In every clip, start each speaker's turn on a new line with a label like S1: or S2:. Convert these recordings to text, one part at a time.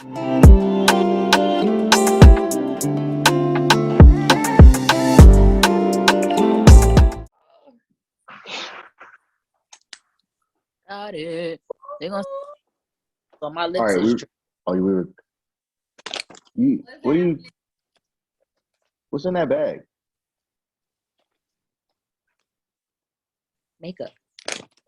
S1: Got it. They're gonna. So my
S2: All
S1: lips
S2: right,
S1: is
S2: we were. What's in that bag?
S1: makeup.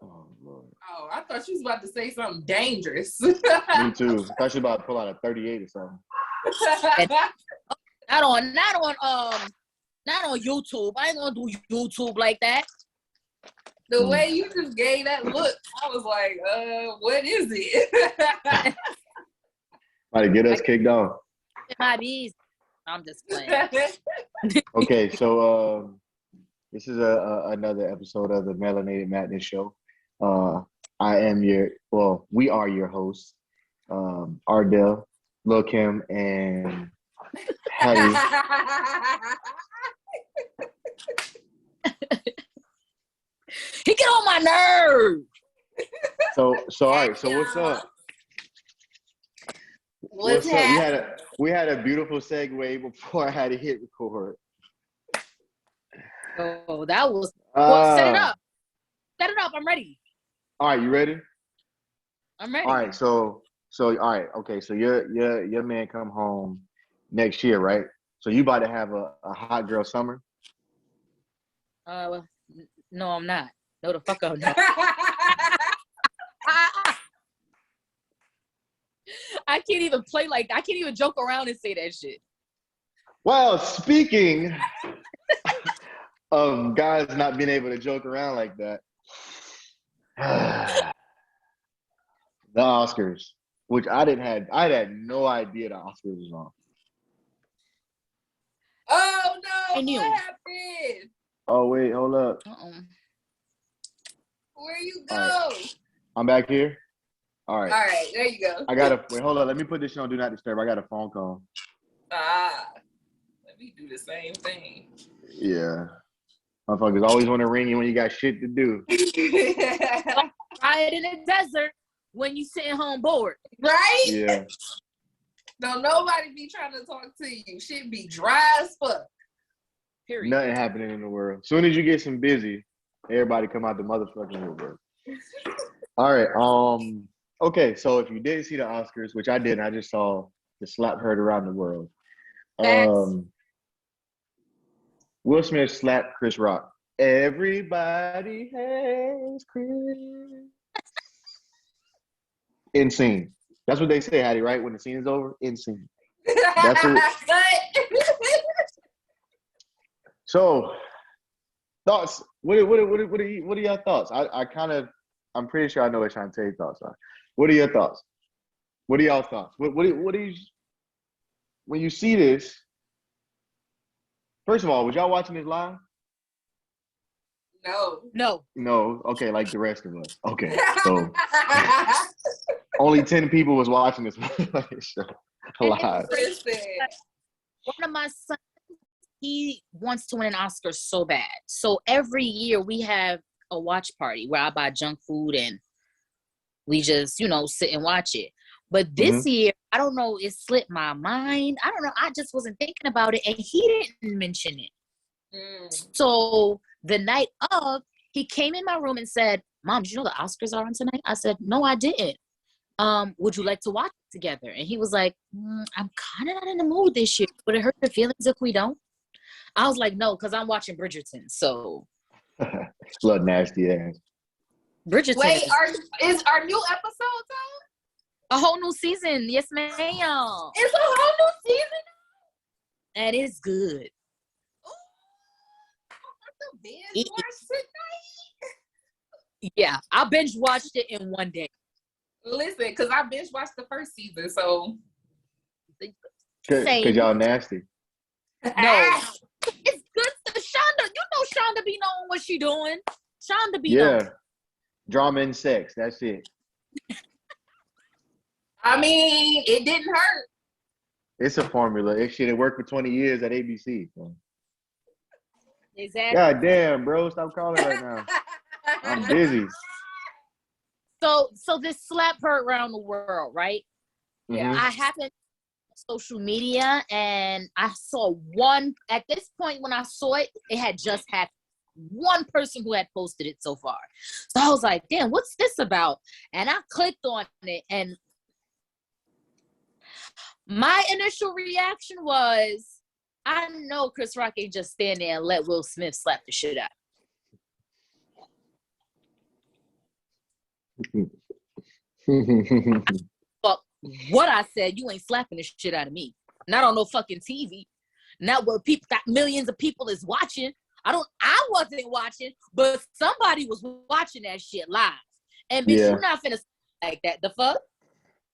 S2: Oh Lord.
S3: Oh, I thought she was about to say something dangerous.
S2: Me too. I thought she was about to pull out a 38 or something.
S1: Not on YouTube. I ain't gonna do YouTube like that.
S3: The way you just gave that look, I was like, what is it?
S2: About to get us kicked off.
S1: It might be easy. I'm just playing.
S2: Okay, so this is another episode of the Melanated Madness Show. We are your hosts, Ardell, Lil Kim, and Hattie.
S1: He get on my nerves.
S2: So all right. So what's up?
S3: What's
S2: up? We had a beautiful segue before I had to hit record.
S1: Oh, that was. Set it up. Set it up. I'm ready.
S2: All right, you ready?
S1: I'm ready.
S2: All right. So all right. Okay. So your man come home next year, right? So you about to have a hot girl summer?
S1: No, I'm not. No, the fuck I'm not. I can't even play I can't even joke around and say that shit.
S2: Well, speaking of guys not being able to joke around like that, the Oscars, which I had no idea the Oscars was on.
S3: Oh no!
S1: I knew.
S3: What happened?
S2: Oh wait, hold up.
S3: Where you go?
S2: Right. I'm back here. All right.
S3: All right, there you go.
S2: Wait, hold on. Let me put this shit on Do Not Disturb. I got a phone call.
S3: Let me do the same thing.
S2: Yeah. Motherfuckers always want to ring you when you got shit to do.
S1: Try it in the desert when you sitting home bored.
S3: Right?
S2: Yeah.
S3: Don't nobody be trying to talk to you. Shit be dry as fuck.
S1: Period.
S2: Nothing happening in the world. As soon as you get some busy, everybody come out the motherfucking woodwork. All right. Okay, so if you didn't see the Oscars, which I didn't, I just saw the slap heard around the world. Will Smith slapped Chris Rock. Everybody hates Chris. In scene. That's what they say, Hattie, right? When the scene is over, in scene. That's what. So, thoughts. What are your thoughts? I'm pretty sure I know what Shantae's thoughts are. What are your thoughts? What are y'all's thoughts? What are you, when you see this? First of all, was y'all watching this live?
S3: No.
S2: No. Okay, like the rest of us. Okay, so only 10 people was watching this live.
S1: One of my sons, he wants to win an Oscar so bad. So every year we have a watch party where I buy junk food and we just, sit and watch it. But this year, I don't know, it slipped my mind. I don't know. I just wasn't thinking about it and he didn't mention it. So the night of, he came in my room and said, "Mom, did you know the Oscars are on tonight?" I said, "No, I didn't. Would you like to watch it together?" And he was like, "I'm kind of not in the mood this year. Would it hurt your feelings if we don't?" I was like, "No, because I'm watching Bridgerton." So
S2: Blood nasty ass.
S1: Bridgerton.
S3: Wait, is our new episode
S1: a whole new season? Yes, ma'am.
S3: It's a whole new season.
S1: And it's good.
S3: Binge watch tonight.
S1: Yeah, I binge watched it in one day.
S3: Listen, because I binge watched the first season, so
S2: Because y'all nasty.
S1: No, it's good. Shonda, Shonda be knowing what she doing. Shonda be knowing.
S2: Drama and sex. That's it.
S3: I mean, it didn't hurt.
S2: It's a formula. It worked for 20 years at ABC. So.
S1: Exactly.
S2: God damn, bro. Stop calling right now. I'm busy.
S1: So this slap heard around the world, right?
S3: Yeah.
S1: I happened social media and I saw one at this point when I saw it, it had just had one person who had posted it so far. So I was like, damn, what's this about? And I clicked on it and my initial reaction was, I know Chris Rock ain't just stand there and let Will Smith slap the shit out. But what I said, you ain't slapping the shit out of me. Not on no fucking TV. Not where people got millions of people is watching. I wasn't watching, but somebody was watching that shit live. And bitch,
S2: Yeah.
S1: you not finna like that. The fuck?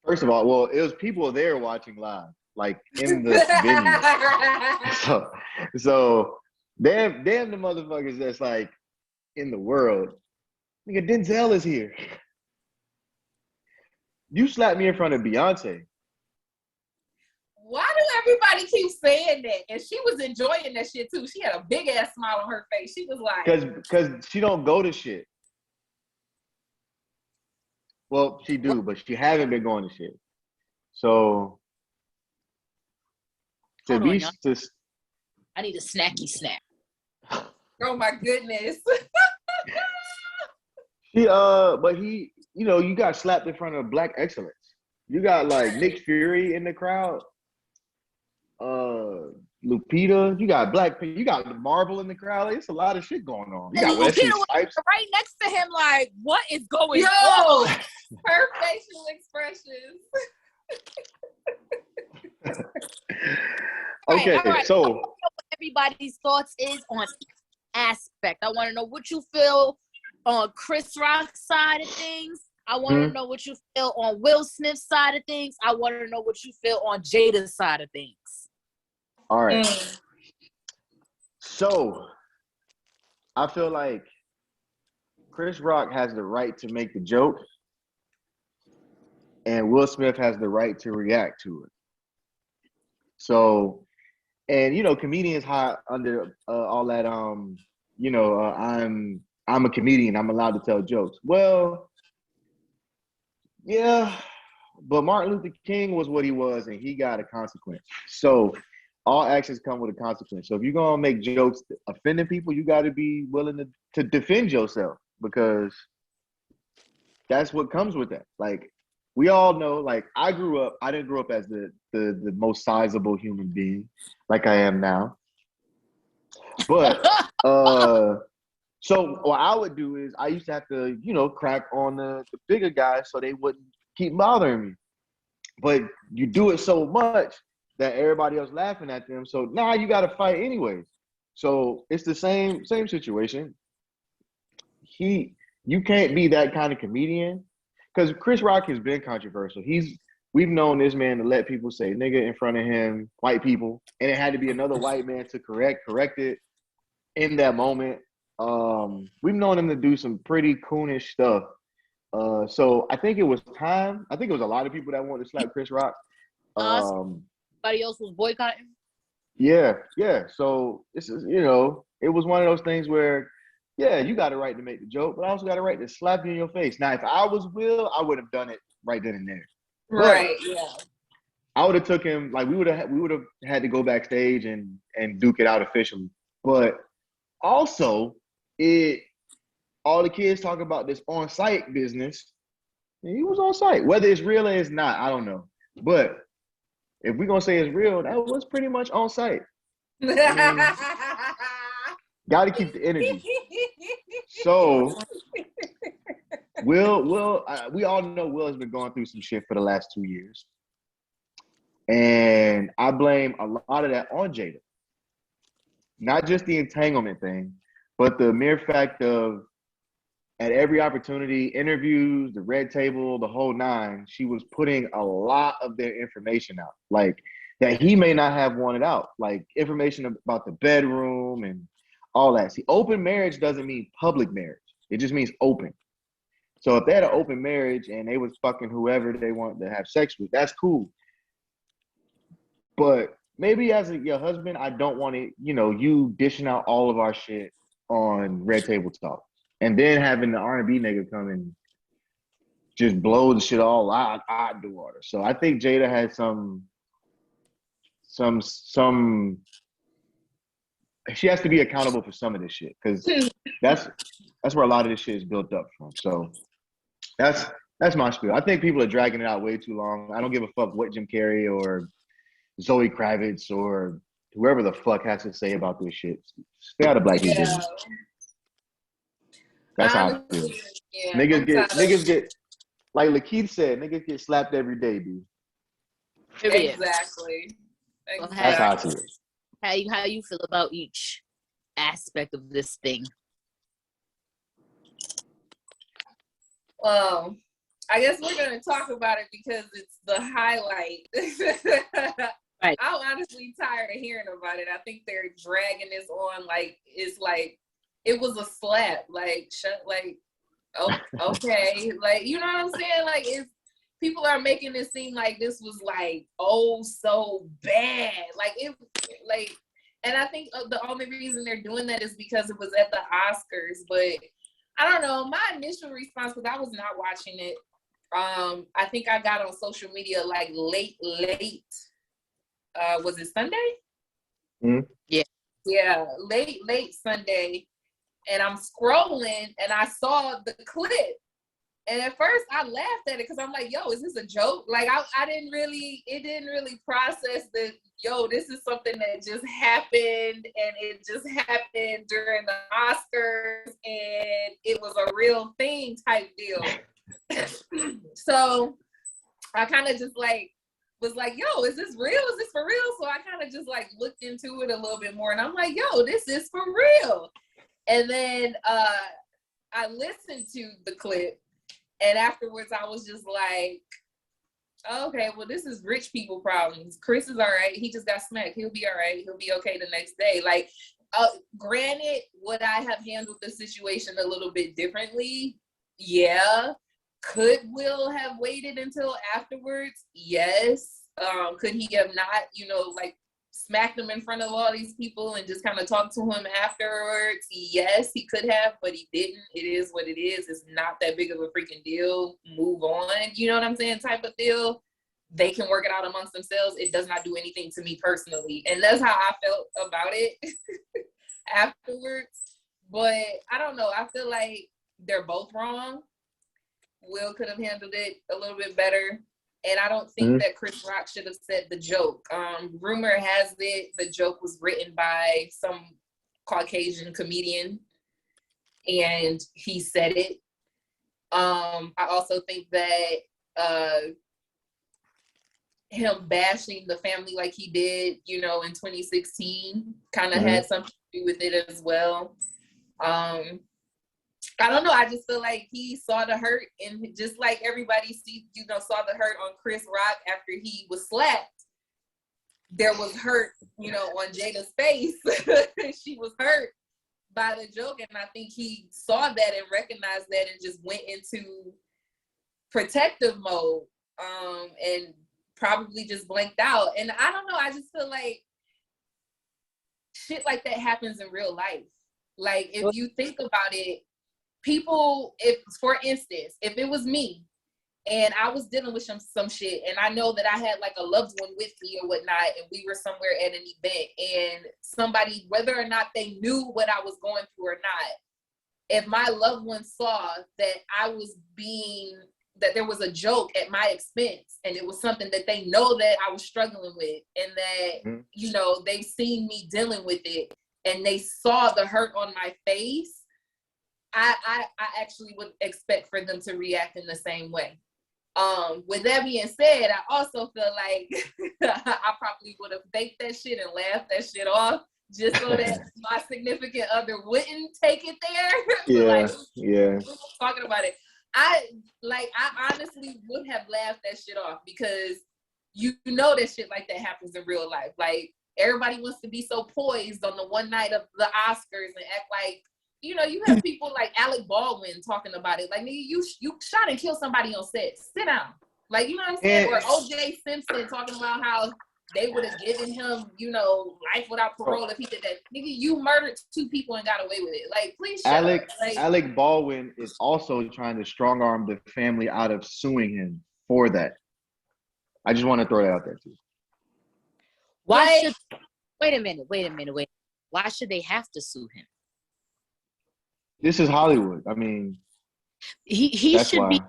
S2: First of all, well, it was people there watching live, like in the venue. So damn the motherfuckers that's like in the world. Nigga, Denzel is here. You slapped me in front of Beyonce.
S3: Why do everybody keep saying that? And she was enjoying that shit too. She had a big ass smile on her face. She was like,
S2: Because she don't go to shit. Well, she do, but she haven't been going to shit. So to
S1: Hold
S2: be
S1: on, y'all.
S2: to,
S1: I need a snacky snack.
S3: oh my goodness.
S2: but he, you know, you got slapped in front of Black excellence. You got like Nick Fury in the crowd. Lupita, you got you got the Marvel in the crowd. It's a lot of shit going on. You got
S1: And
S2: Wesley
S1: Lupita was
S2: Snipes
S1: right next to him, like, what is going
S3: Yo,
S1: on?
S3: her facial expressions.
S2: Okay,
S1: all right.
S2: so
S1: I want to know what everybody's thoughts is on each aspect. I want to know what you feel on Chris Rock's side of things. I want to know what you feel on Will Smith's side of things. I want to know what you feel on Jada's side of things.
S2: all right. So I feel like Chris Rock has the right to make the joke, and Will Smith has the right to react to it. So, and you know, comedians hide under all that. I'm a comedian. I'm allowed to tell jokes. Well, yeah, but Martin Luther King was what he was, and he got a consequence. So all actions come with a consequence. So if you're gonna make jokes offending people, you got to be willing to defend yourself, because that's what comes with that. Like, we all know, like, I didn't grow up as the most sizable human being like I am now. But so what I would do is I used to have to, you know, crack on the bigger guys so they wouldn't keep bothering me. But you do it so much that everybody else laughing at them. So now you got to fight anyways. So it's the same situation. You can't be that kind of comedian, because Chris Rock has been controversial. We've known this man to let people say nigga in front of him, white people, and it had to be another white man to correct it in that moment. We've known him to do some pretty coonish stuff. So I think it was time. I think it was a lot of people that wanted to slap Chris Rock.
S1: Somebody else was boycotting.
S2: Yeah. So this is, you know, it was one of those things where, yeah, you got a right to make the joke, but I also got a right to slap you in your face. Now, if I was Will, I would have done it right then and there.
S3: Right. Yeah.
S2: I would have took him, like, we would have had to go backstage and duke it out officially. But also, all the kids talk about this on-site business, and he was on site. Whether it's real or it's not, I don't know. But if we're gonna say it's real, that was pretty much on site. Got to keep the energy. So we all know Will has been going through some shit for the last 2 years. And I blame a lot of that on Jada. Not just the entanglement thing, but the mere fact of, at every opportunity, interviews, the red table, the whole nine, she was putting a lot of their information out, like, that he may not have wanted out, like information about the bedroom and all that. See, open marriage doesn't mean public marriage. It just means open. So if they had an open marriage and they was fucking whoever they want to have sex with, that's cool. But maybe as your husband, I don't want it, you know, you dishing out all of our shit on Red Table Talk, and then having the R&B nigga come and just blow the shit all out the water. So I think Jada had some. She has to be accountable for some of this shit because that's where a lot of this shit is built up from. So that's my spiel. I think people are dragging it out way too long. I don't give a fuck what Jim Carrey or Zoe Kravitz or whoever the fuck has to say about this shit. Stay out of Black History.
S3: Yeah.
S2: That's how I feel.
S3: Yeah,
S2: niggas get like Lakeith said, niggas get slapped every day, dude.
S3: Exactly.
S2: That's how I see it.
S1: How you feel about each aspect of this thing?
S3: Well, I guess we're gonna talk about it because it's the highlight.
S1: Right.
S3: I'm honestly tired of hearing about it. I think they're dragging this on like it's like it was a slap. Like okay, like you know what I'm saying? Like it's people are making it seem like this was like oh so bad. And I think the only reason they're doing that is because it was at the Oscars. But I don't know. My initial response, because I was not watching it. I think I got on social media like late. Was it Sunday?
S2: Mm-hmm.
S3: Yeah, late Sunday. And I'm scrolling and I saw the clip. And at first I laughed at it because I'm like, yo, is this a joke? Like it didn't really process that, yo, this is something that just happened and it just happened during the Oscars and it was a real thing type deal. So I kind of just like was like, yo, is this real? Is this for real? So I kind of just like looked into it a little bit more and I'm like, yo, this is for real. And then I listened to the clip. And afterwards, I was just like, okay, well, this is rich people problems. Chris is all right. He just got smacked. He'll be all right. He'll be okay the next day. Like, granted, would I have handled the situation a little bit differently? Yeah. Could Will have waited until afterwards? Yes. Could he have not, like, smacked him in front of all these people and just kind of talked to him afterwards? Yes, he could have, but he didn't. It is what it is. It's not that big of a freaking deal. Move on. You know what I'm saying? Type of deal. They can work it out amongst themselves. It does not do anything to me personally. And that's how I felt about it afterwards. But I don't know. I feel like they're both wrong. Will could have handled it a little bit better. And I don't think that Chris Rock should have said the joke. Rumor has it the joke was written by some Caucasian comedian, and he said it. I also think that him bashing the family like he did, in 2016, kind of had something to do with it as well. I don't know. I just feel like he saw the hurt, and just like everybody saw the hurt on Chris Rock after he was slapped. There was hurt, on Jada's face. She was hurt by the joke, and I think he saw that and recognized that and just went into protective mode, and probably just blanked out. And I don't know. I just feel like shit like that happens in real life. Like if you think about it. People, for instance, if it was me and I was dealing with some shit and I know that I had like a loved one with me or whatnot and we were somewhere at an event and somebody, whether or not they knew what I was going through or not, if my loved one saw that that there was a joke at my expense and it was something that they know that I was struggling with and that, they've seen me dealing with it and they saw the hurt on my face, I actually would expect for them to react in the same way. With that being said, I also feel like I probably would have faked that shit and laughed that shit off just so that my significant other wouldn't take it there.
S2: Yeah.
S3: Talking about it. I honestly would have laughed that shit off because that shit like that happens in real life. Like everybody wants to be so poised on the one night of the Oscars and act like, you have people like Alec Baldwin talking about it. Like, nigga, you shot and killed somebody on set. Sit down. Like, you know what I'm saying? Or O.J. Simpson talking about how they would have given him, you know, life without parole if he did that. Nigga, you murdered 2 people and got away with it. Like, please shut up. Like,
S2: Alec Baldwin is also trying to strong arm the family out of suing him for that. I just want to throw that out there too.
S1: Wait a minute. Why should they have to sue him?
S2: This is Hollywood. I mean,
S1: he should be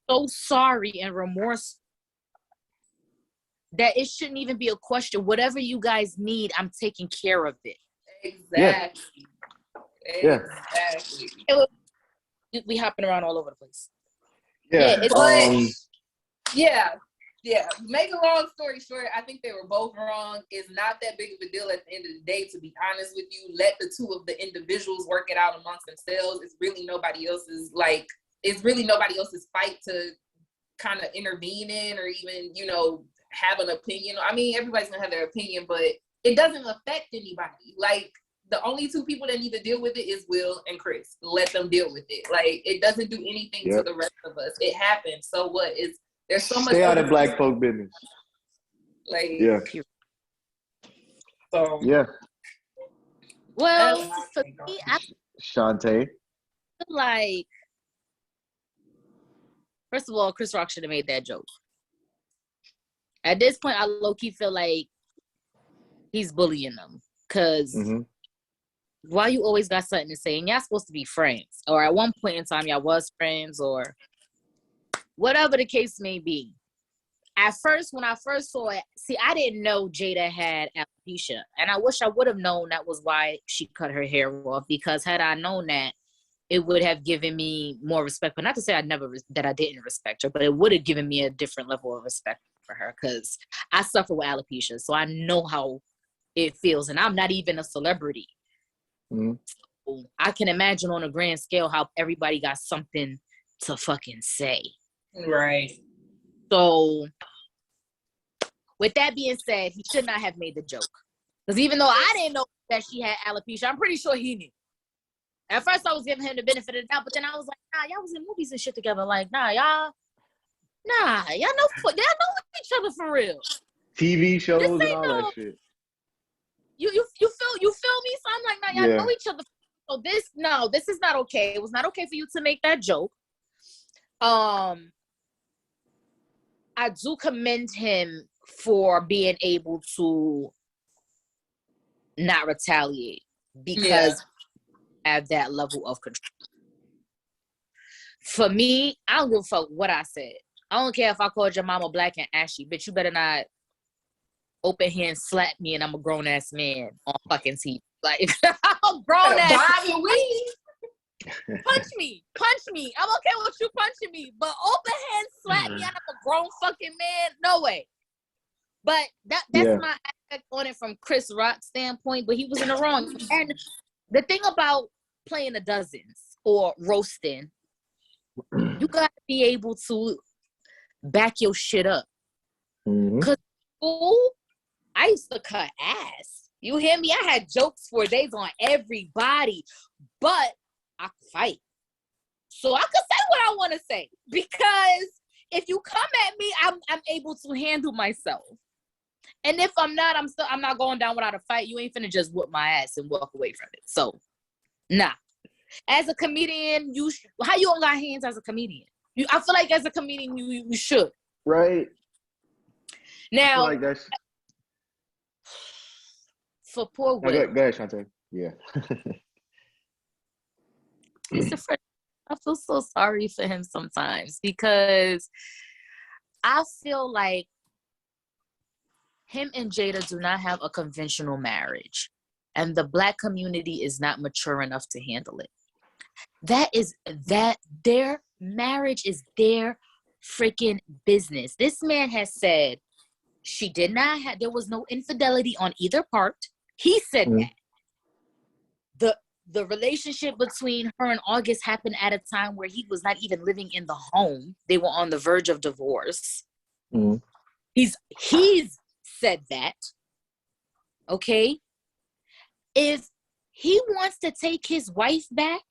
S1: so sorry and remorseful that it shouldn't even be a question. Whatever you guys need, I'm taking care of it.
S3: Exactly.
S2: Yeah.
S3: Exactly.
S1: We hopping around all over the place.
S3: Yeah. Make a long story short, I think they were both wrong. It's not that big of a deal at the end of the day, to be honest with you. Let the 2 of the individuals work it out amongst themselves. It's really nobody else's fight to kind of intervene in or even, you know, have an opinion. I mean, everybody's gonna have their opinion, but it doesn't affect anybody. Like, the only 2 people that need to deal with it is Will and Chris. Let them deal with it. Like, it doesn't do anything to the rest of us. It happens. So what? There's so much.
S2: Stay out of black folk business.
S3: Like,
S2: yeah.
S3: So
S2: yeah.
S1: Well, for me, I
S2: Shantae.
S1: feel like, first of all, Chris Rock should have made that joke. At this point, I low-key feel like he's bullying them. Because why you always got something to say? And y'all supposed to be friends. Or at one point in time, y'all was friends. Or whatever the case may be. At first, when I first saw it, I didn't know Jada had alopecia. And I wish I would have known that was why she cut her hair off. Because had I known that, it would have given me more respect. But not to say I didn't respect her, but it would have given me a different level of respect for her. Because I suffer with alopecia. So I know how it feels. And I'm not even a celebrity. So I can imagine on a grand scale how everybody got something to fucking say.
S3: Right.
S1: So, with that being said, he should not have made the joke. Because even though I didn't know that she had alopecia, I'm pretty sure he knew. At first, I was giving him the benefit of the doubt, but then I was like, nah, y'all was in movies and shit together. Like, y'all know each other for real.
S2: TV shows and all that shit.
S1: You feel me? So I'm like, nah, y'all know each other. So this is not okay. It was not okay for you to make that joke. I do commend him for being able to not retaliate because have that level of control. For me, I don't give a fuck what I said. I don't care if I called your mama black and ashy, bitch. You better not open hand slap me and I'm a grown ass man on fucking TV. Like, I'm grown ass. Punch me. I'm okay with you punching me, but open hand slap me and I'm a grown fucking man. No way. But that's my aspect on it from Chris Rock's standpoint, but he was in the wrong. And the thing about playing the dozens or roasting, you gotta be able to back your shit up. Cause I used to cut ass. You hear me? I had jokes for days on everybody, but I could fight. So I could say what I want to say because if you come at me, I'm able to handle myself. And if I'm not, I'm not going down without a fight. You ain't finna just whoop my ass and walk away from it. So, nah. As a comedian, how you don't got hands as a comedian? I feel like as a comedian, you should.
S2: Right.
S1: Now,
S2: I feel like that's...
S1: for poor Will.
S2: Go ahead, Shantae. Yeah.
S1: I feel so sorry for him sometimes because I feel like him and Jada do not have a conventional marriage and the Black community is not mature enough to handle it. Their marriage is their freaking business. This man has said there was no infidelity on either part. He said that. The relationship between her and August happened at a time where he was not even living in the home. They were on the verge of divorce. He's said that. Okay? If he wants to take his wife back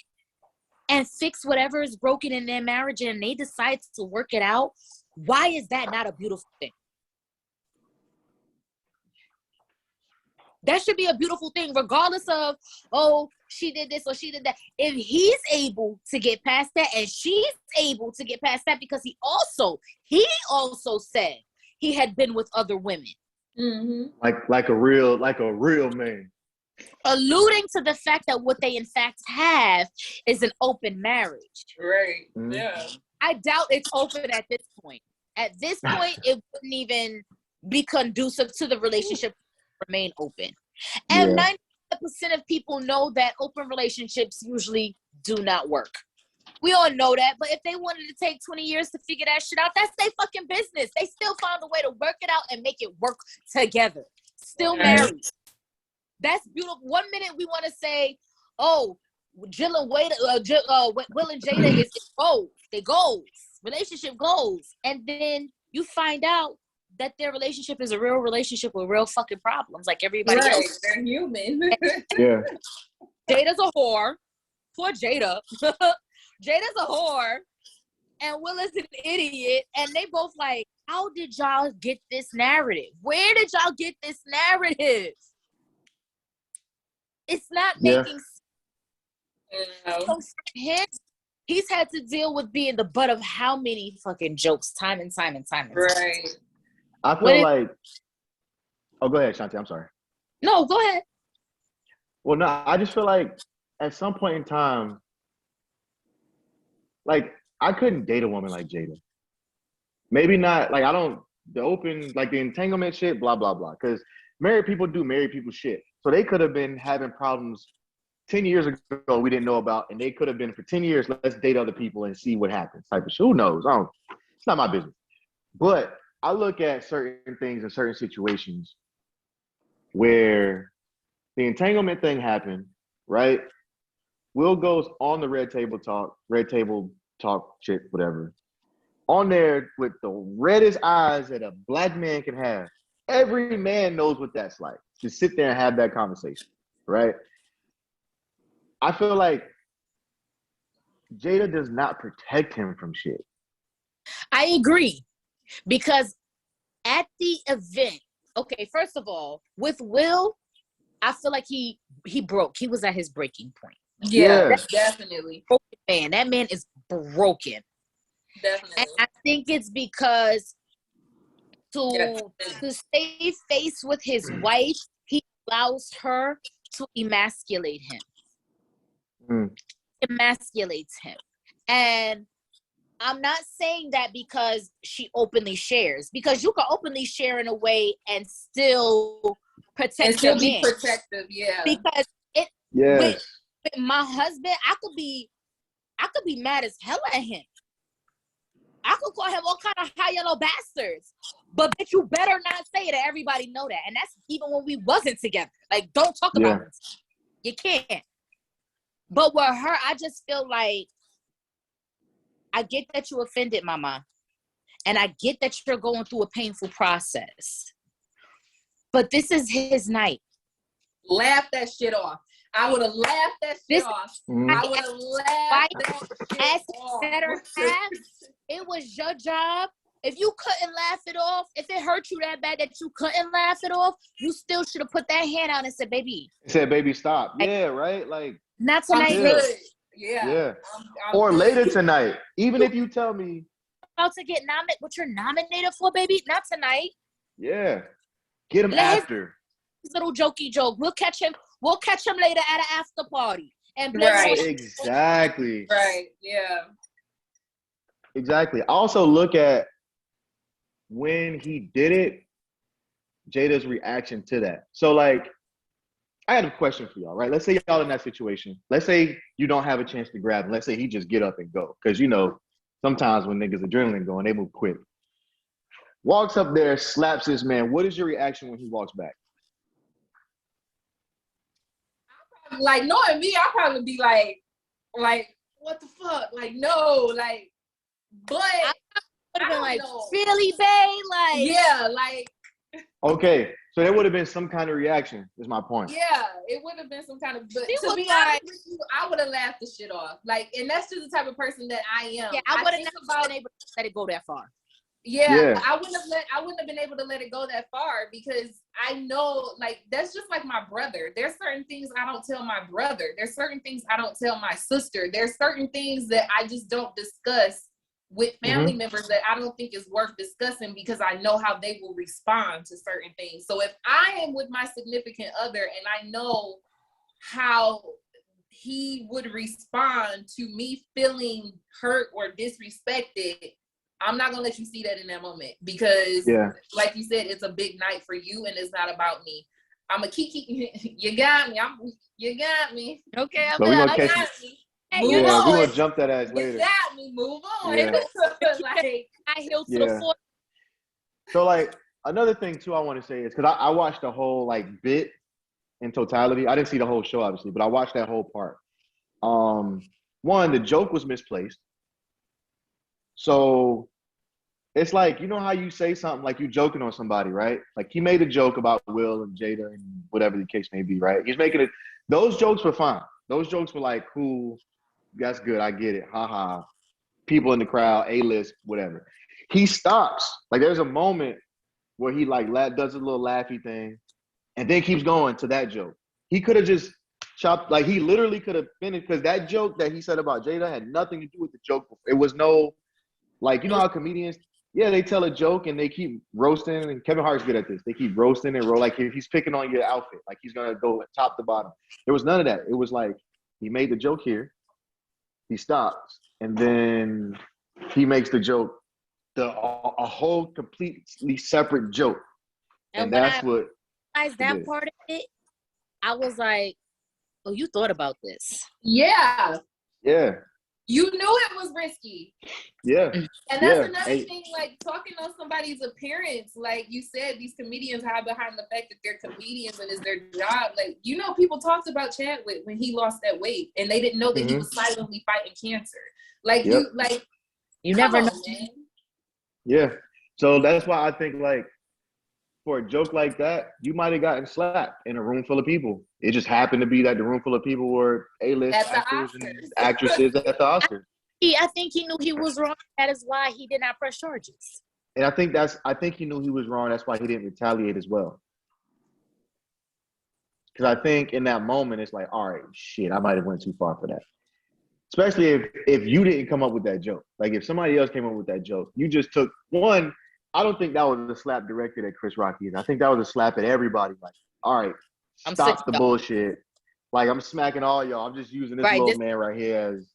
S1: and fix whatever is broken in their marriage and they decide to work it out, why is that not a beautiful thing? That should be a beautiful thing, regardless of, oh, she did this or she did that. If he's able to get past that and she's able to get past that, because he also said he had been with other women.
S3: Mm-hmm.
S2: Like a real man.
S1: Alluding to the fact that what they in fact have is an open marriage.
S3: Right.
S2: Mm-hmm.
S3: Yeah.
S1: I doubt it's open at this point. At this point, it wouldn't even be conducive to the relationship to remain open. And 90% of people know that open relationships usually do not work. We all know that, but if they wanted to take 20 years to figure that shit out, that's their fucking business. They still found a way to work it out and make it work together. Still married. That's beautiful. 1 minute we want to say, oh, Will and Jada is goals. They goals. Relationship goals. And then you find out that their relationship is a real relationship with real fucking problems like everybody else.
S3: They're human.
S2: Yeah.
S1: Jada's a whore. Poor Jada. Jada's a whore. And Will is an idiot. And they both like, how did y'all get this narrative? Where did y'all get this narrative? It's not making sense. So for him, he's had to deal with being the butt of how many fucking jokes time and time.
S3: Right.
S2: I feel like... Oh, go ahead, Shanti. I'm sorry.
S1: No, go ahead.
S2: Well, no, I just feel like at some point in time, like, I couldn't date a woman like Jada. Maybe not, like, the entanglement shit, blah, blah, blah. Because married people do married people shit. So they could have been having problems 10 years ago we didn't know about, and they could have been for 10 years, let's date other people and see what happens type of shit. Who knows? It's not my business. But I look at certain things in certain situations where the entanglement thing happened, right? Will goes on the red table talk shit, whatever. On there with the reddest eyes that a black man can have. Every man knows what that's like, to sit there and have that conversation, right? I feel like Jada does not protect him from shit.
S1: I agree. Because at the event, okay, first of all, with Will, I feel like he broke. He was at his breaking point.
S3: Yeah. Definitely.
S1: Man, that man is broken.
S3: Definitely.
S1: And I think it's because to stay face with his wife, he allows her to emasculate him. Emasculates him. And I'm not saying that because she openly shares, because you can openly share in a way and still protect your man.
S3: Protective, yeah.
S1: Because with my husband, I could be mad as hell at him. I could call him all kind of high yellow bastards. But bitch, you better not say it, and everybody know that. And that's even when we wasn't together. Like, don't talk about it. You can't. But with her, I just feel like, I get that you offended mama. And I get that you're going through a painful process. But this is his night.
S3: Laugh that shit off. I would have laughed that shit off. I would have laughed that shit off. It was your job. If you couldn't laugh it off, if it hurt you that bad that you couldn't laugh it off, you still should have put that hand out and said, baby.
S2: Baby, stop. Yeah, right? Like,
S1: not tonight.
S3: Yeah.
S2: Or later tonight. Even if you tell me
S1: about to get nominated, what you're nominated for, baby, not tonight.
S2: Yeah. Get him after.
S1: His little jokey joke. We'll catch him later at an after party. And
S2: exactly.
S3: Right. Yeah.
S2: Exactly. I also look at when he did it, Jada's reaction to that. So, like, I had a question for y'all, right? Let's say y'all in that situation. Let's say you don't have a chance to grab him. Let's say he just get up and go. Because, you know, sometimes when niggas adrenaline going, they move quick. Walks up there, slaps his man. What is your reaction when he walks back?
S3: Like, knowing me, I'll probably be like, what the fuck? Like, no, like, but I
S1: would have been like, really, babe? Like,
S3: yeah, like.
S2: Okay, so there would have been some kind of reaction, is my point.
S3: Yeah, it would have been some kind of, but to be honest with you, I would have laughed the shit off. Like, and that's just the type of person that I am.
S1: Yeah, I would have never been able to let it go that far.
S3: Yeah,
S2: Yeah.
S3: I wouldn't have been able to let it go that far because I know, like, that's just like my brother. There's certain things I don't tell my brother. There's certain things I don't tell my sister. There's certain things that I just don't discuss with family members that I don't think is worth discussing because I know how they will respond to certain things. So if I am with my significant other and I know how he would respond to me feeling hurt or disrespected, I'm not gonna let you see that in that moment because, like you said, it's a big night for you and it's not about me. I'm a Kiki. You got me. You got me.
S1: Okay,
S2: But we're gonna
S3: You
S2: catch
S3: got
S2: it.
S3: me.
S1: Hey,
S3: Move
S1: you know,
S2: We're
S3: on.
S2: gonna jump that ass
S3: You
S2: later.
S3: got me. Move on.
S2: Yeah.
S3: Like,
S1: I healed to the
S2: Yeah.
S1: floor.
S2: So like another thing too I want to say is because I watched the whole like bit in totality. I didn't see the whole show obviously, but I watched that whole part. One, the joke was misplaced. So it's like, you know how you say something like you joking on somebody, right? Like he made a joke about Will and Jada and whatever the case may be, right? He's making it. Those jokes were fine. Those jokes were like, cool, that's good, I get it, haha. People in the crowd, A-list, whatever. He stops. Like there's a moment where he like does a little laughy thing, and then keeps going to that joke. He could have just chopped, like he literally could have finished because that joke that he said about Jada had nothing to do with the joke. It was no, like, you know how comedians, yeah, they tell a joke and they keep roasting, and Kevin Hart's good at this. They keep roasting and roll, like if he's picking on your outfit, like he's gonna go top to bottom. There was none of that. It was like he made the joke here, he stops, and then he makes the joke, a whole completely separate joke,
S1: And
S2: and
S1: when
S2: that's
S1: I
S2: what
S1: realized
S2: he
S1: that
S2: did.
S1: part of it, I was like, oh, you thought about this.
S3: yeah.
S2: Yeah,
S3: You knew it was risky.
S2: yeah,
S3: And that's
S2: yeah.
S3: another thing, like talking on somebody's appearance, like you said, these comedians hide behind the fact that they're comedians and it's their job. Like, you know, people talked about Chadwick when he lost that weight and they didn't know that he was silently fighting cancer. Like
S1: You
S3: come
S1: never
S3: on,
S1: know.
S3: man.
S2: Yeah. So that's why I think like for a joke like that, you might have gotten slapped in a room full of people. It just happened to be that the room full of people were A-list
S3: At the
S2: actors and
S3: Oscars.
S2: actresses at the Oscars.
S1: I think he knew he was wrong. That is why he did not press charges.
S2: And I think he knew he was wrong. That's why he didn't retaliate as well. Because I think in that moment, it's like, all right, shit, I might have went too far for that. Especially if you didn't come up with that joke. Like if somebody else came up with that joke, you just took one. I don't think that was a slap directed at Chris Rock either. I think that was a slap at everybody. Like, all right, stop the bullshit. Like I'm smacking all y'all. I'm just using this little man right here as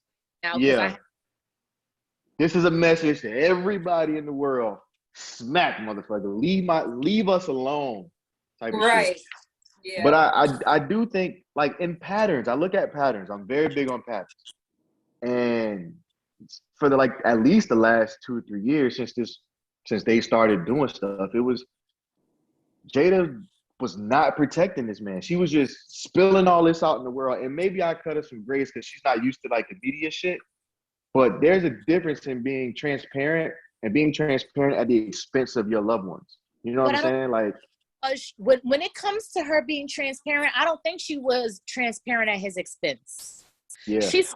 S2: this is a message to everybody in the world. Smack, motherfucker. Leave us alone. Type of shit. Yeah. But I do think like in patterns. I look at patterns. I'm very big on patterns. And for at least the last 2 or 3 years since they started doing stuff, it was Jada was not protecting this man. She was just spilling all this out in the world. And maybe I cut her some grace because she's not used to like the media shit. But there's a difference in being transparent and being transparent at the expense of your loved ones. You know what I'm saying? Like
S1: when it comes to her being transparent, I don't think she was transparent at his expense.
S2: Yeah.
S1: She's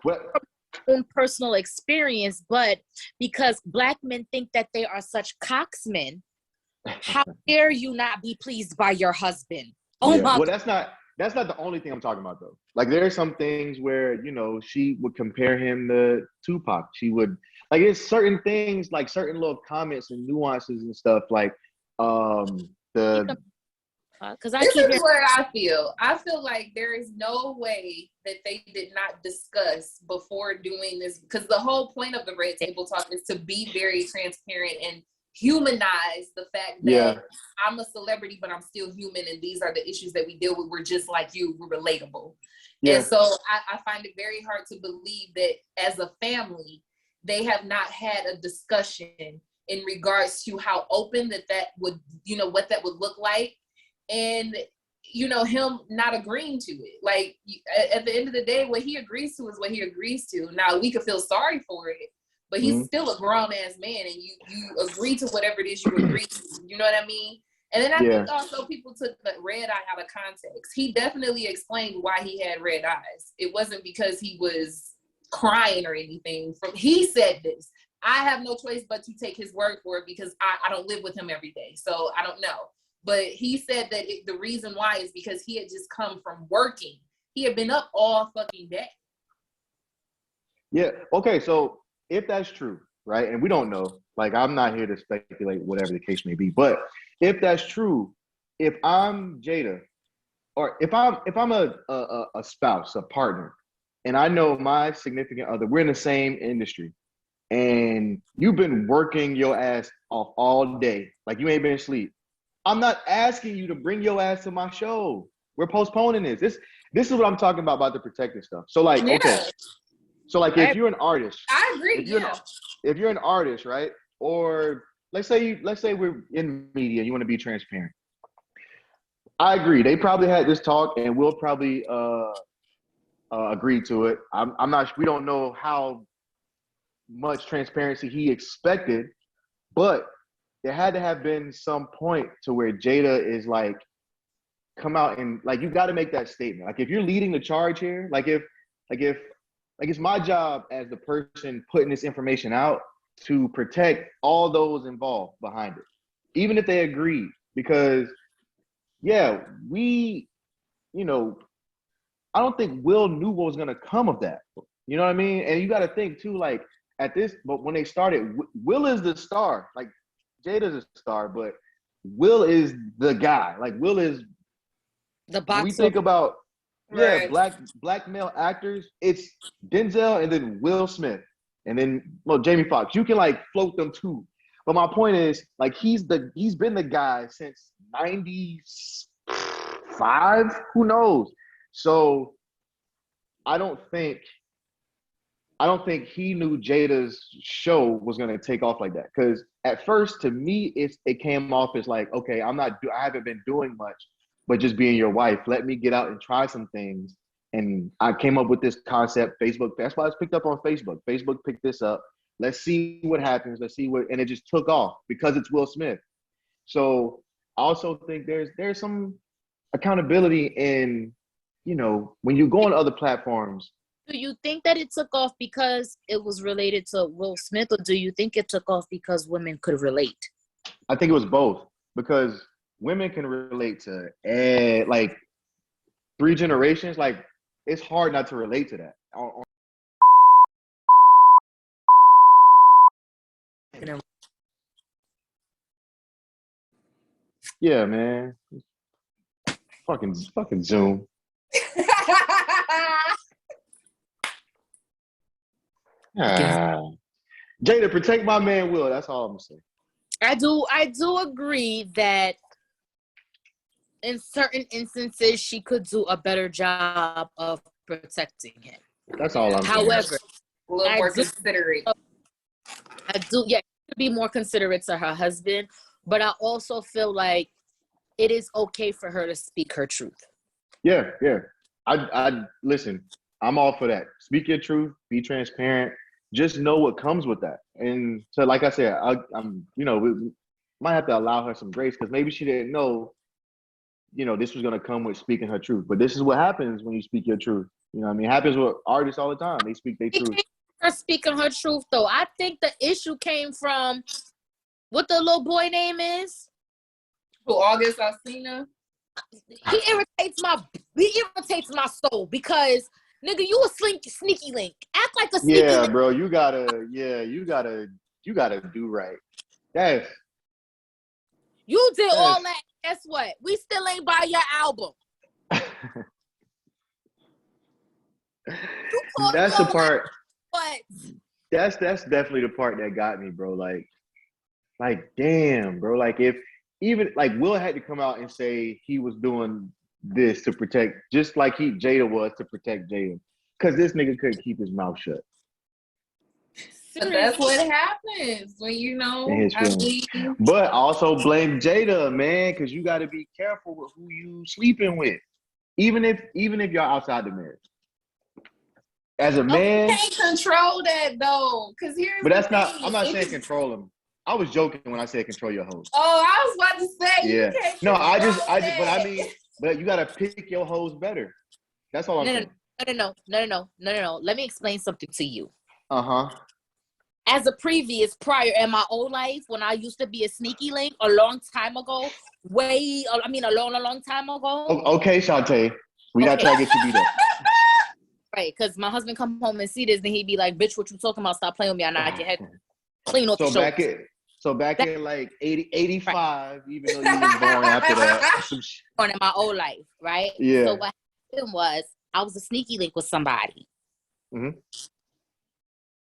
S1: own personal experience, but because Black men think that they are such cocksmen, how dare you not be pleased by your husband? Oh my
S2: God. That's not the only thing I'm talking about though. Like there are some things where, you know, she would compare him to Tupac. She would like there's certain things, like certain little comments and nuances and stuff, like
S3: because this is where I feel like there is no way that they did not discuss before doing this, because the whole point of the Red Table Talk is to be very transparent and humanize the fact that I'm a celebrity, but I'm still human, and these are the issues that we deal with. We're just like you. We're relatable. Yeah. And so I find it very hard to believe that as a family, they have not had a discussion in regards to how open that would, you know, what that would look like. And, you know, him not agreeing to it. Like, at the end of the day, what he agrees to is what he agrees to. Now, we could feel sorry for it, but he's still a grown-ass man, and you agree to whatever it is you agree to. You know what I mean? And then I think also people took the red eye out of context. He definitely explained why he had red eyes. It wasn't because he was crying or anything. He said this. I have no choice but to take his word for it because I don't live with him every day. So I don't know. But he said that the reason why is because he had just come from working. He had been up all fucking day.
S2: Yeah. Okay. So if that's true, right, and we don't know, like I'm not here to speculate whatever the case may be, but if that's true, if I'm Jada, or if I'm a spouse, a partner, and I know my significant other, we're in the same industry, and you've been working your ass off all day, like you ain't been asleep. I'm not asking you to bring your ass to my show. We're postponing this. This is what I'm talking about the protective stuff. So like, okay. So like if you're an artist,
S3: I agree.
S2: If you're an artist, right? Or let's say we're in media, you want to be transparent. I agree. They probably had this talk and we'll probably agree to it. I'm not, we don't know how much transparency he expected, but there had to have been some point to where Jada is like, come out and like, you got to make that statement. Like if you're leading the charge here, like it's my job as the person putting this information out to protect all those involved behind it, even if they agree, because yeah, we, you know, I don't think Will knew what was going to come of that. You know what I mean? And you got to think too, like but when they started, Will is the star. Like Jada's a star, but Will is the guy. Like Will is
S1: the box.
S2: We think about
S3: Right.
S2: black male actors. It's Denzel and then Will Smith and then Jamie Foxx. You can like float them too. But my point is, like he's been the guy since '95. Who knows? So I don't think he knew Jada's show was gonna take off like that. Because at first, to me, it came off as like, okay, I haven't been doing much, but just being your wife. Let me get out and try some things. And I came up with this concept. Facebook. That's why it's picked up on Facebook. Facebook picked this up. Let's see what happens. And it just took off because it's Will Smith. So I also think there's some accountability in, you know, when you go on other platforms.
S1: Do you think that it took off because it was related to Will Smith, or do you think it took off because women could relate?
S2: I think it was both, because women can relate to like 3 generations. Like it's hard not to relate to that. Yeah, man. Fucking Zoom. Jada, protect my man Will. That's all I'm gonna say.
S1: I do agree that in certain instances she could do a better job of protecting him.
S2: That's all I'm saying.
S1: However,
S3: a little more considerate.
S1: I do, yeah, to be more considerate to her husband, but I also feel like it is okay for her to speak her truth.
S2: Yeah. I listen. I'm all for that. Speak your truth. Be transparent. Just know what comes with that. And so, like I said, I'm, you know, we might have to allow her some grace because maybe she didn't know, you know, this was going to come with speaking her truth. But this is what happens when you speak your truth. You know what I mean? It happens with artists all the time. They speak their truth.
S1: Her speaking her truth, though. I think the issue came from what the little boy name is.
S3: Who, August Alsina?
S1: He irritates my soul because nigga, you a sneaky link. Act like a sneaky link.
S2: Bro, you gotta do right. Yes.
S1: You did all that. Guess what? We still ain't buy your album.
S2: That's the part.
S1: What?
S2: That's definitely the part that got me, bro. Like damn, bro. Like if even like Will had to come out and say he was doing this to protect, just like Jada was to protect Jada, because this nigga couldn't keep his mouth shut.
S3: But that's what happens when you know.
S2: But also blame Jada, man, because you got to be careful with who you sleeping with, even if you're outside the marriage. As a man,
S3: you can't control that though, because here's.
S2: But that's not. I'm not saying control him. I was joking when I said control your host.
S3: Oh, I was about to say.
S2: Yeah. No, I just. But I mean, but you got to pick your host better. That's all I'm saying.
S1: No. Let me explain something to you. as a prior in my old life, when I used to be a sneaky link a long time ago, a long time ago.
S2: Okay, Shantae. We not trying to get you beat up.
S1: Right, because my husband come home and see this, and he'd be like, "Bitch, what you talking about? Stop playing with me. I knock your head clean off the shoulders."
S2: Back in like 85, right. Even though you was born after that.
S1: Born in my old life, right?
S2: Yeah.
S1: So what happened was I was a sneaky link with somebody.
S2: Mm-hmm.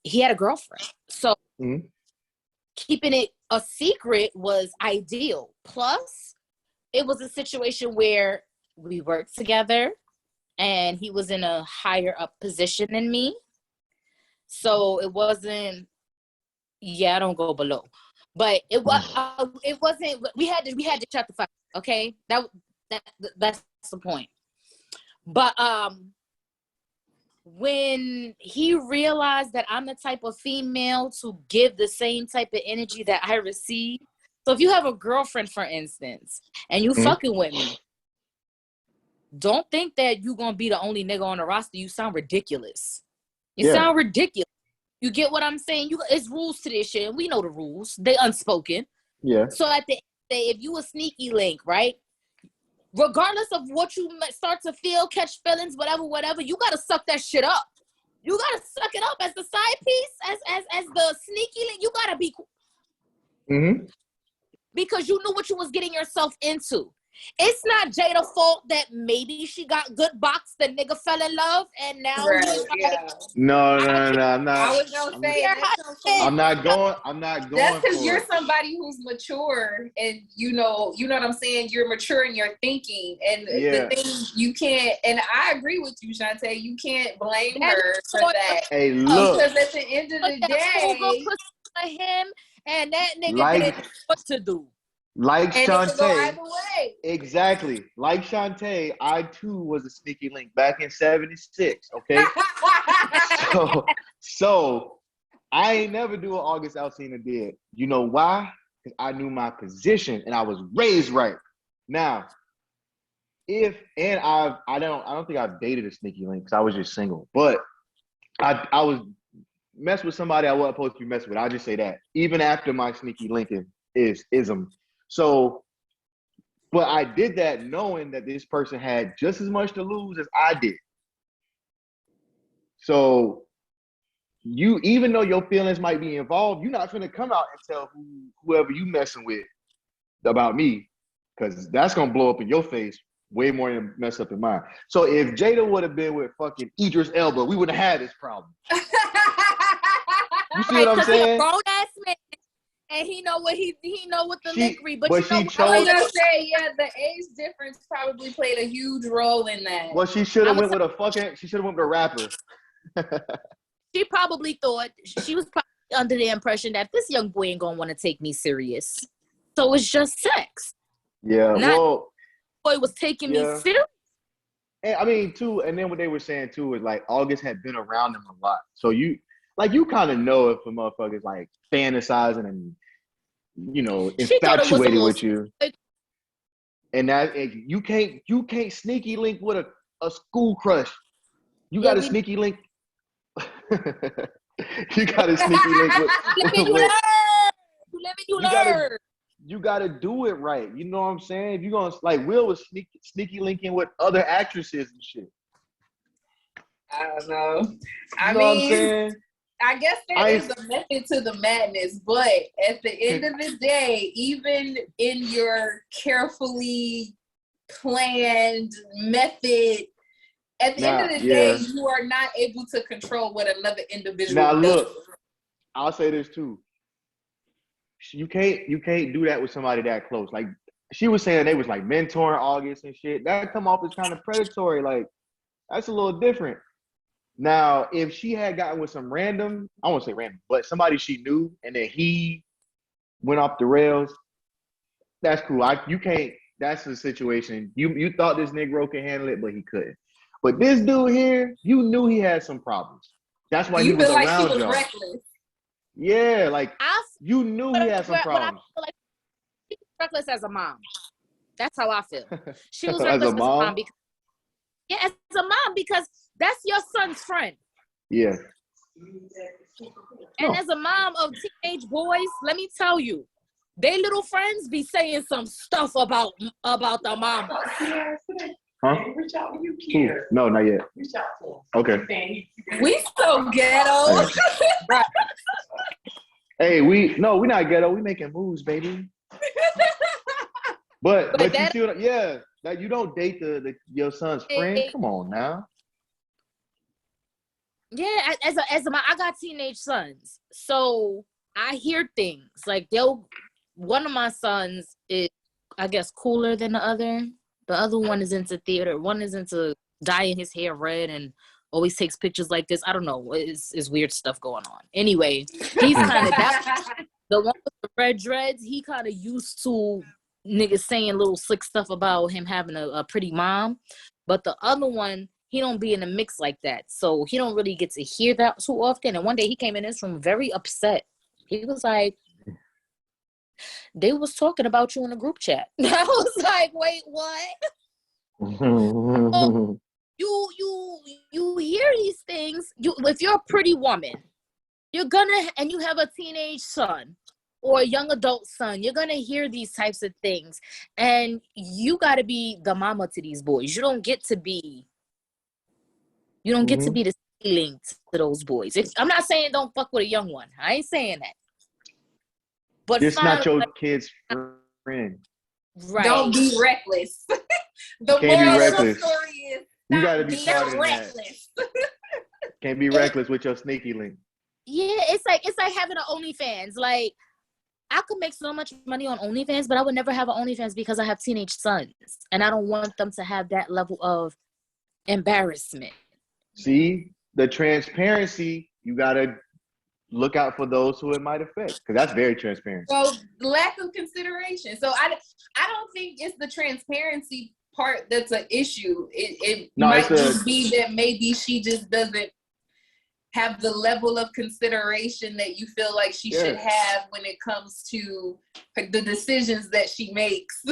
S1: He had a girlfriend. So keeping it a secret was ideal. Plus, it was a situation where we worked together and he was in a higher up position than me. So it wasn't, I don't go below. But it wasn't, we had to shut the fuck up, okay? That's the point. But when he realized that I'm the type of female to give the same type of energy that I receive. So if you have a girlfriend, for instance, and you fucking with me, don't think that you're going to be the only nigga on the roster. You sound ridiculous. You sound ridiculous. You get what I'm saying? It's rules to this shit, and we know the rules. They unspoken.
S2: Yeah.
S1: So at the end of the day, if you a sneaky link, right? Regardless of what you start to feel, catch feelings, whatever, you gotta suck that shit up. You gotta suck it up as the side piece, as the sneaky link. You gotta be because you knew what you was getting yourself into. It's not Jada's fault that maybe she got good box, the nigga fell in love, and now
S2: No, I'm not.
S3: I was gonna say
S2: I'm not going.
S3: That's because you're somebody who's mature, and you know what I'm saying. You're mature in your thinking, and the thing you can't. And I agree with you, Shantae. You can't blame her for that.
S2: Hey, look.
S3: Because at the end of the day,
S1: him and that nigga didn't know what to do.
S2: Like
S3: and
S2: Shantae,
S3: it could go either way.
S2: Exactly. Like Shantae, I too was a sneaky link back in '76. Okay, so I ain't never do what August Alsina did. You know why? Because I knew my position and I was raised right. Now, I don't think I've dated a sneaky link because I was just single, but I was messed with somebody I wasn't supposed to be messing with. I'll just say that. Even after my sneaky linking ism. So, but I did that knowing that this person had just as much to lose as I did. So, even though your feelings might be involved, you're not gonna come out and tell whoever you messing with about me, because that's gonna blow up in your face way more than mess up in mine. So if Jada would have been with fucking Idris Elba, we wouldn't have had this problem. You see what I'm saying?
S1: Grown ass man. And he know what the lickery, but
S2: she chose.
S3: I was gonna say, the age difference probably played a huge role in that.
S2: Well, she should have went with a rapper.
S1: She probably thought she was probably under the impression that this young boy ain't gonna want to take me serious. So it's just sex.
S2: Yeah,
S1: boy was taking me serious.
S2: And I mean, too, and then what they were saying too is like August had been around him a lot, so you kind of know if a motherfucker's like fantasizing and infatuated with you, and that you can't sneaky link with a school crush. You got a sneaky link. You got a sneaky link with.
S1: You learn.
S2: You gotta do it right. You know what I'm saying? If you're gonna Will was sneaky linking with other actresses and shit.
S3: I don't know.
S2: I mean,
S3: I guess there is a method to the madness, but at the end of the day, even in your carefully planned method, at the end of the day, you are not able to control what another individual does.
S2: Now look, I'll say this too. You can't do that with somebody that close. Like she was saying, they was like mentoring August and shit. That come off as kind of predatory. Like that's a little different. Now, if she had gotten with some random, I won't say random, but somebody she knew, and then he went off the rails, that's cool. You can't. That's the situation. You thought this Negro could handle it, but he couldn't. But this dude here, you knew he had some problems. That's why he was around y'all.
S3: Reckless.
S2: Yeah, like you knew he had some problems.
S1: I feel like she was reckless as a mom. That's how I feel. She was reckless as a mom because as a mom because that's your son's friend.
S2: Yeah.
S1: And
S2: No.
S1: as a mom of teenage boys, let me tell you, they little friends be saying some stuff about the mama.
S2: Huh?
S4: Reach out to you,
S2: Who?
S4: Kier.
S2: No, not yet.
S4: Reach out to him.
S2: Okay.
S3: We so ghetto.
S1: Right.
S2: Hey, we're not ghetto. We making moves, baby. But you
S1: that-
S2: see what? Yeah, like you don't date your son's friend. Come on now.
S1: Yeah, as a mom, I got teenage sons, so I hear things like one of my sons is, I guess, cooler than the other. The other one is into theater. One is into dyeing his hair red and always takes pictures like this. I don't know. It's weird stuff going on. Anyway, he's kind of the one with the red dreads. He kind of used to niggas saying little slick stuff about him having a pretty mom, but the other one, he don't be in the mix like that, so he don't really get to hear that too often. And one day he came in this room very upset. He was like, they was talking about you in a group chat. I was like, wait, what? Oh, you hear these things. If you're a pretty woman, and you have a teenage son or a young adult son, you're gonna hear these types of things, and you got to be the mama to these boys. You don't get to be the ceiling to those boys. I'm not saying don't fuck with a young one. I ain't saying that. But
S2: It's not your kid's friend.
S1: Right.
S3: Don't be reckless. The
S2: Can't be
S3: moral of the
S2: reckless.
S3: story is
S2: You
S3: stop
S2: gotta be
S3: being
S2: smarter than that.
S3: reckless.
S2: Can't be reckless with your sneaky link.
S1: Yeah, it's like having an OnlyFans. Like, I could make so much money on OnlyFans, but I would never have an OnlyFans because I have teenage sons, and I don't want them to have that level of embarrassment.
S2: See, the transparency, you gotta look out for those who it might affect, because that's very transparent.
S3: So lack of consideration. So I don't think it's the transparency part that's an issue. It might just be that maybe she just doesn't have the level of consideration that you feel like she should have when it comes to the decisions that she makes.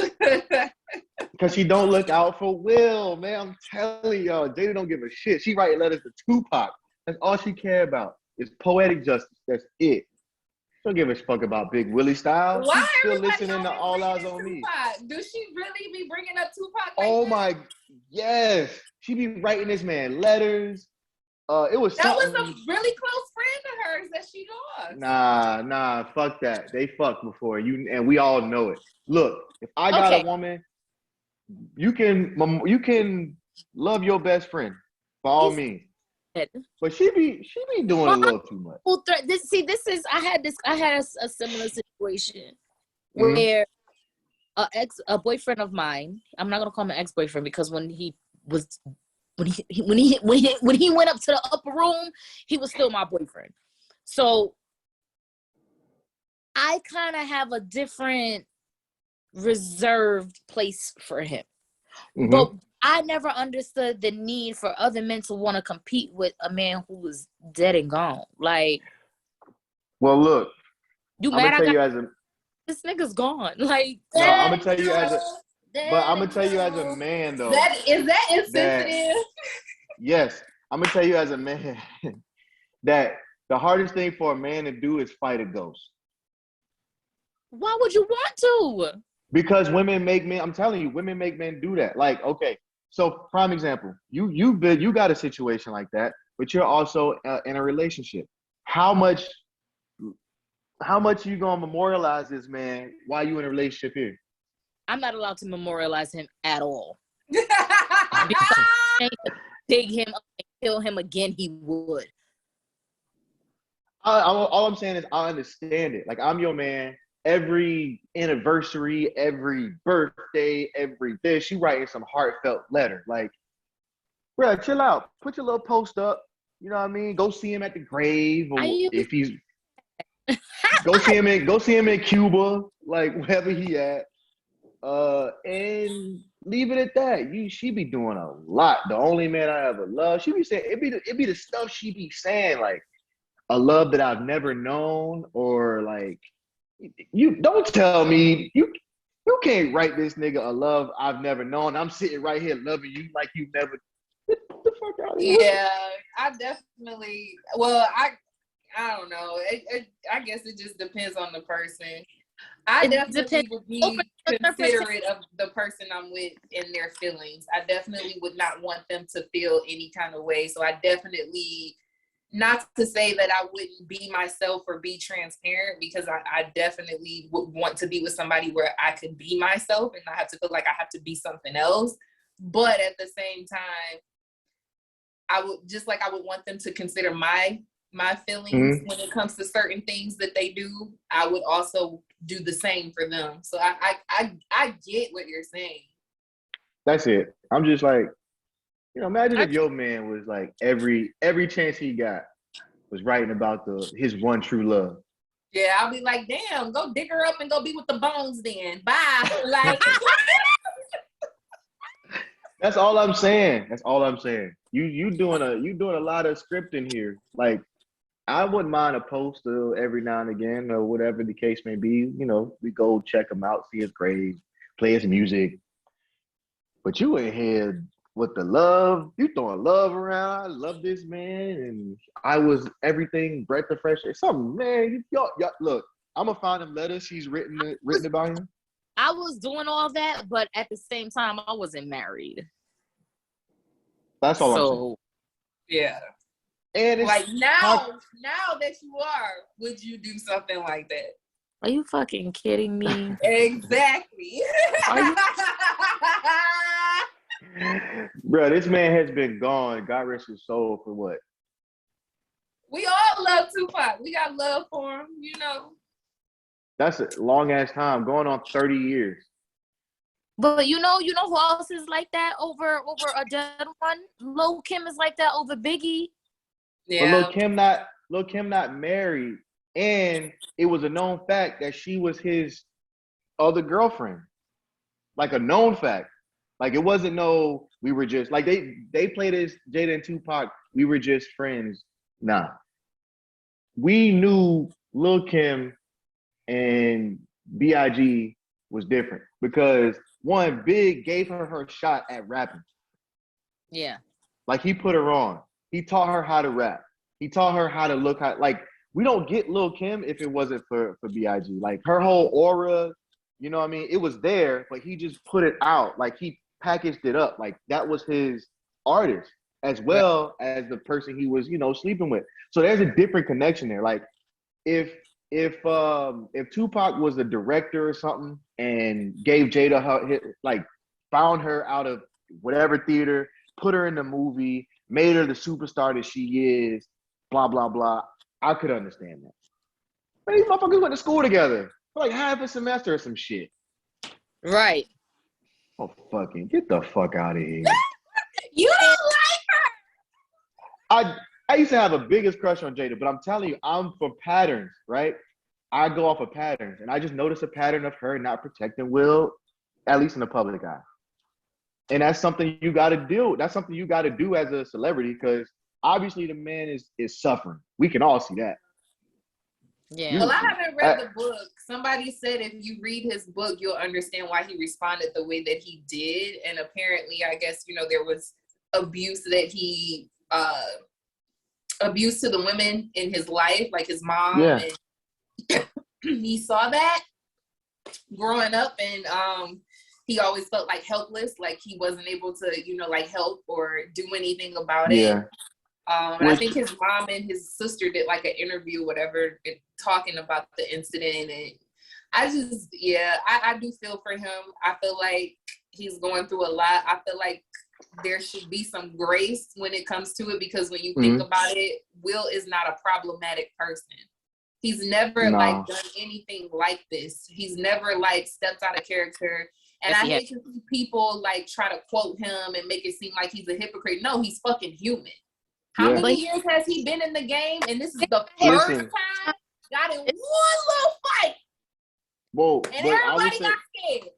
S2: Because she don't look out for Will, man. I'm telling y'all, Jada don't give a shit. She write letters to Tupac. That's all she care about. It's poetic justice. That's it. She don't give a fuck about Big Willie style.
S3: Why
S2: She's still
S3: everybody
S2: listening to All Eyes on Me.
S3: Do she really be bringing up Tupac? Like
S2: Oh
S3: that?
S2: my, yes. She be writing this man letters. It was
S3: that
S2: something.
S3: was a really close friend of hers that she lost.
S2: Nah, fuck that. They fucked before and we all know it. Look, if I got a woman, you can love your best friend by all means. But she be doing a little too much.
S1: I had a similar situation where a boyfriend of mine, I'm not gonna call him an ex-boyfriend because when he went up to the upper room, he was still my boyfriend. So I kind of have a different reserved place for him. Mm-hmm. But I never understood the need for other men to want to compete with a man who was dead and gone. Like,
S2: well, look,
S1: this nigga's gone. Like,
S2: no, I'm gonna tell you as a man though.
S3: Is that insensitive?
S2: Yes, I'm gonna tell you as a man that the hardest thing for a man to do is fight a ghost.
S1: Why would you want to?
S2: Because women make men. I'm telling you, women make men do that. Like, okay, so prime example, you got a situation like that, but you're also in a relationship. How much you gonna memorialize this man while you in a relationship here?
S1: I'm not allowed to memorialize him at all. Dig him up and kill him again, he would.
S2: All I'm saying is I understand it. Like, I'm your man. Every anniversary, every birthday, every this, she writing some heartfelt letter. Like, bro, chill out. Put your little post up. You know what I mean? Go see him at the grave, or if he's go see him in Cuba, like wherever he at. And leave it at that. She be doing a lot. The only man I ever loved. She be saying it be the stuff she be saying, like a love that I've never known, or like, you don't tell me you can't write this nigga a love I've never known. I'm sitting right here loving you like you never. What the fuck out of here.
S3: Yeah, I definitely. Well, I don't know. I guess it just depends on the person. I
S1: It
S3: definitely
S1: depends.
S3: would
S1: Over
S3: be
S1: the surface.
S3: considerate of the person I'm with and their feelings. I definitely would not want them to feel any kind of way. So I definitely, not to say that I wouldn't be myself or be transparent, because I definitely would want to be with somebody where I could be myself and not have to feel like I have to be something else. But at the same time, I would want them to consider my feelings when it comes to certain things that they do. I would also do the same for them. So I get what you're saying.
S2: That's it. I'm just like, imagine if your man was like every chance he got was writing about his one true love.
S3: Yeah, I'll be like, damn, go dig her up and go be with the bones then. Bye. Like
S2: That's all I'm saying. That's all I'm saying. You doing a lot of scripting here. Like, I wouldn't mind a post every now and again or whatever the case may be. We go check him out, see his grades, play his music. But you in here with the love, you throwing love around. I love this man, and I was everything, breath of fresh air. Something, man. Y'all, look, I'm gonna find them letters she's written about him.
S1: I was doing all that, but at the same time, I wasn't married.
S2: That's all I'm saying.
S3: Yeah. And it's like now that you are, would you do something like that?
S1: Are you fucking kidding me?
S3: Exactly.
S2: Bro, this man has been gone. God rest his soul for what?
S3: We all love Tupac. We got love for him,
S2: That's a long ass time, going on 30 years.
S1: But you know who else is like that over a dead one? Lil' Kim is like that over Biggie.
S2: Yeah. But Lil' Kim not married, and it was a known fact that she was his other girlfriend. Like a known fact. Like it wasn't we were just like they played as Jada and Tupac, we were just friends. Nah. We knew Lil' Kim and B.I.G. was different because one, Big gave her shot at rapping.
S1: Yeah.
S2: Like he put her on. He taught her how to rap. He taught her how to look like we don't get Lil' Kim if it wasn't for B.I.G. Like her whole aura, you know what I mean? It was there, but he just put it out. Like he packaged it up. Like that was his artist as well as the person he was, sleeping with. So there's a different connection there. Like if Tupac was a director or something and gave Jada found her out of whatever theater, put her in the movie, made her the superstar that she is, blah, blah, blah, I could understand that. But these motherfuckers went to school together for like half a semester or some shit.
S1: Right.
S2: Oh, fucking get the fuck out of here.
S3: You don't like
S2: her. I used to have a biggest crush on Jada, but I'm telling you, I'm for patterns, right? I go off of patterns, and I just noticed a pattern of her not protecting Will, at least in the public eye. And that's something you got to do. That's something you got to do as a celebrity because obviously the man is suffering. We can all see that.
S1: Yeah.
S3: Well, I haven't read the book. Somebody said if you read his book, you'll understand why he responded the way that he did. And apparently, I guess, there was abuse that he abuse to the women in his life, like his mom.
S2: Yeah.
S3: And he saw that growing up, and he always felt like helpless, like he wasn't able to, help or do anything about it. And I think his mom and his sister did like an interview, whatever, talking about the incident. And I just, I do feel for him. I feel like he's going through a lot. I feel like there should be some grace when it comes to it, because when you think about it, Will is not a problematic person. He's never done anything like this. He's never stepped out of character. And I hate to see people try to quote him and make it seem like he's a hypocrite. No, he's fucking human. How many years has he been in the game? And this is the first time got in one little fight.
S2: Whoa!
S3: And everybody got scared.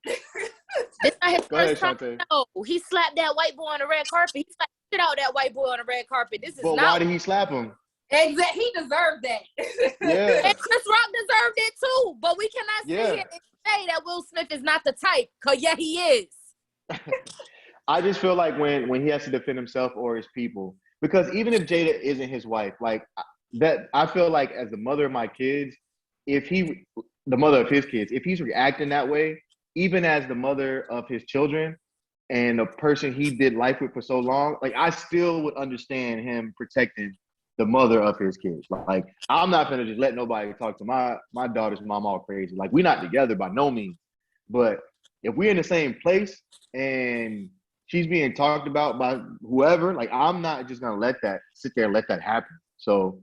S1: It's not his first time. No, he slapped that white boy on the red carpet. He slapped shit out that white boy on the red carpet. This is not.
S2: Why did he slap him?
S3: Exactly, he deserved that.
S2: Yeah.
S1: And Chris Rock deserved it too. But we cannot sit here and say that Will Smith is not the type. Cause he is.
S2: I just feel like when he has to defend himself or his people, because even if Jada isn't his wife, like that, I feel like as the mother of my kids, the mother of his kids, if he's reacting that way, even as the mother of his children and the person he did life with for so long, like I still would understand him protecting the mother of his kids. Like I'm not gonna just let nobody talk to my daughter's mom all crazy. Like we're not together by no means, but if we're in the same place and she's being talked about by whoever, like I'm not just gonna let that sit there and let that happen. So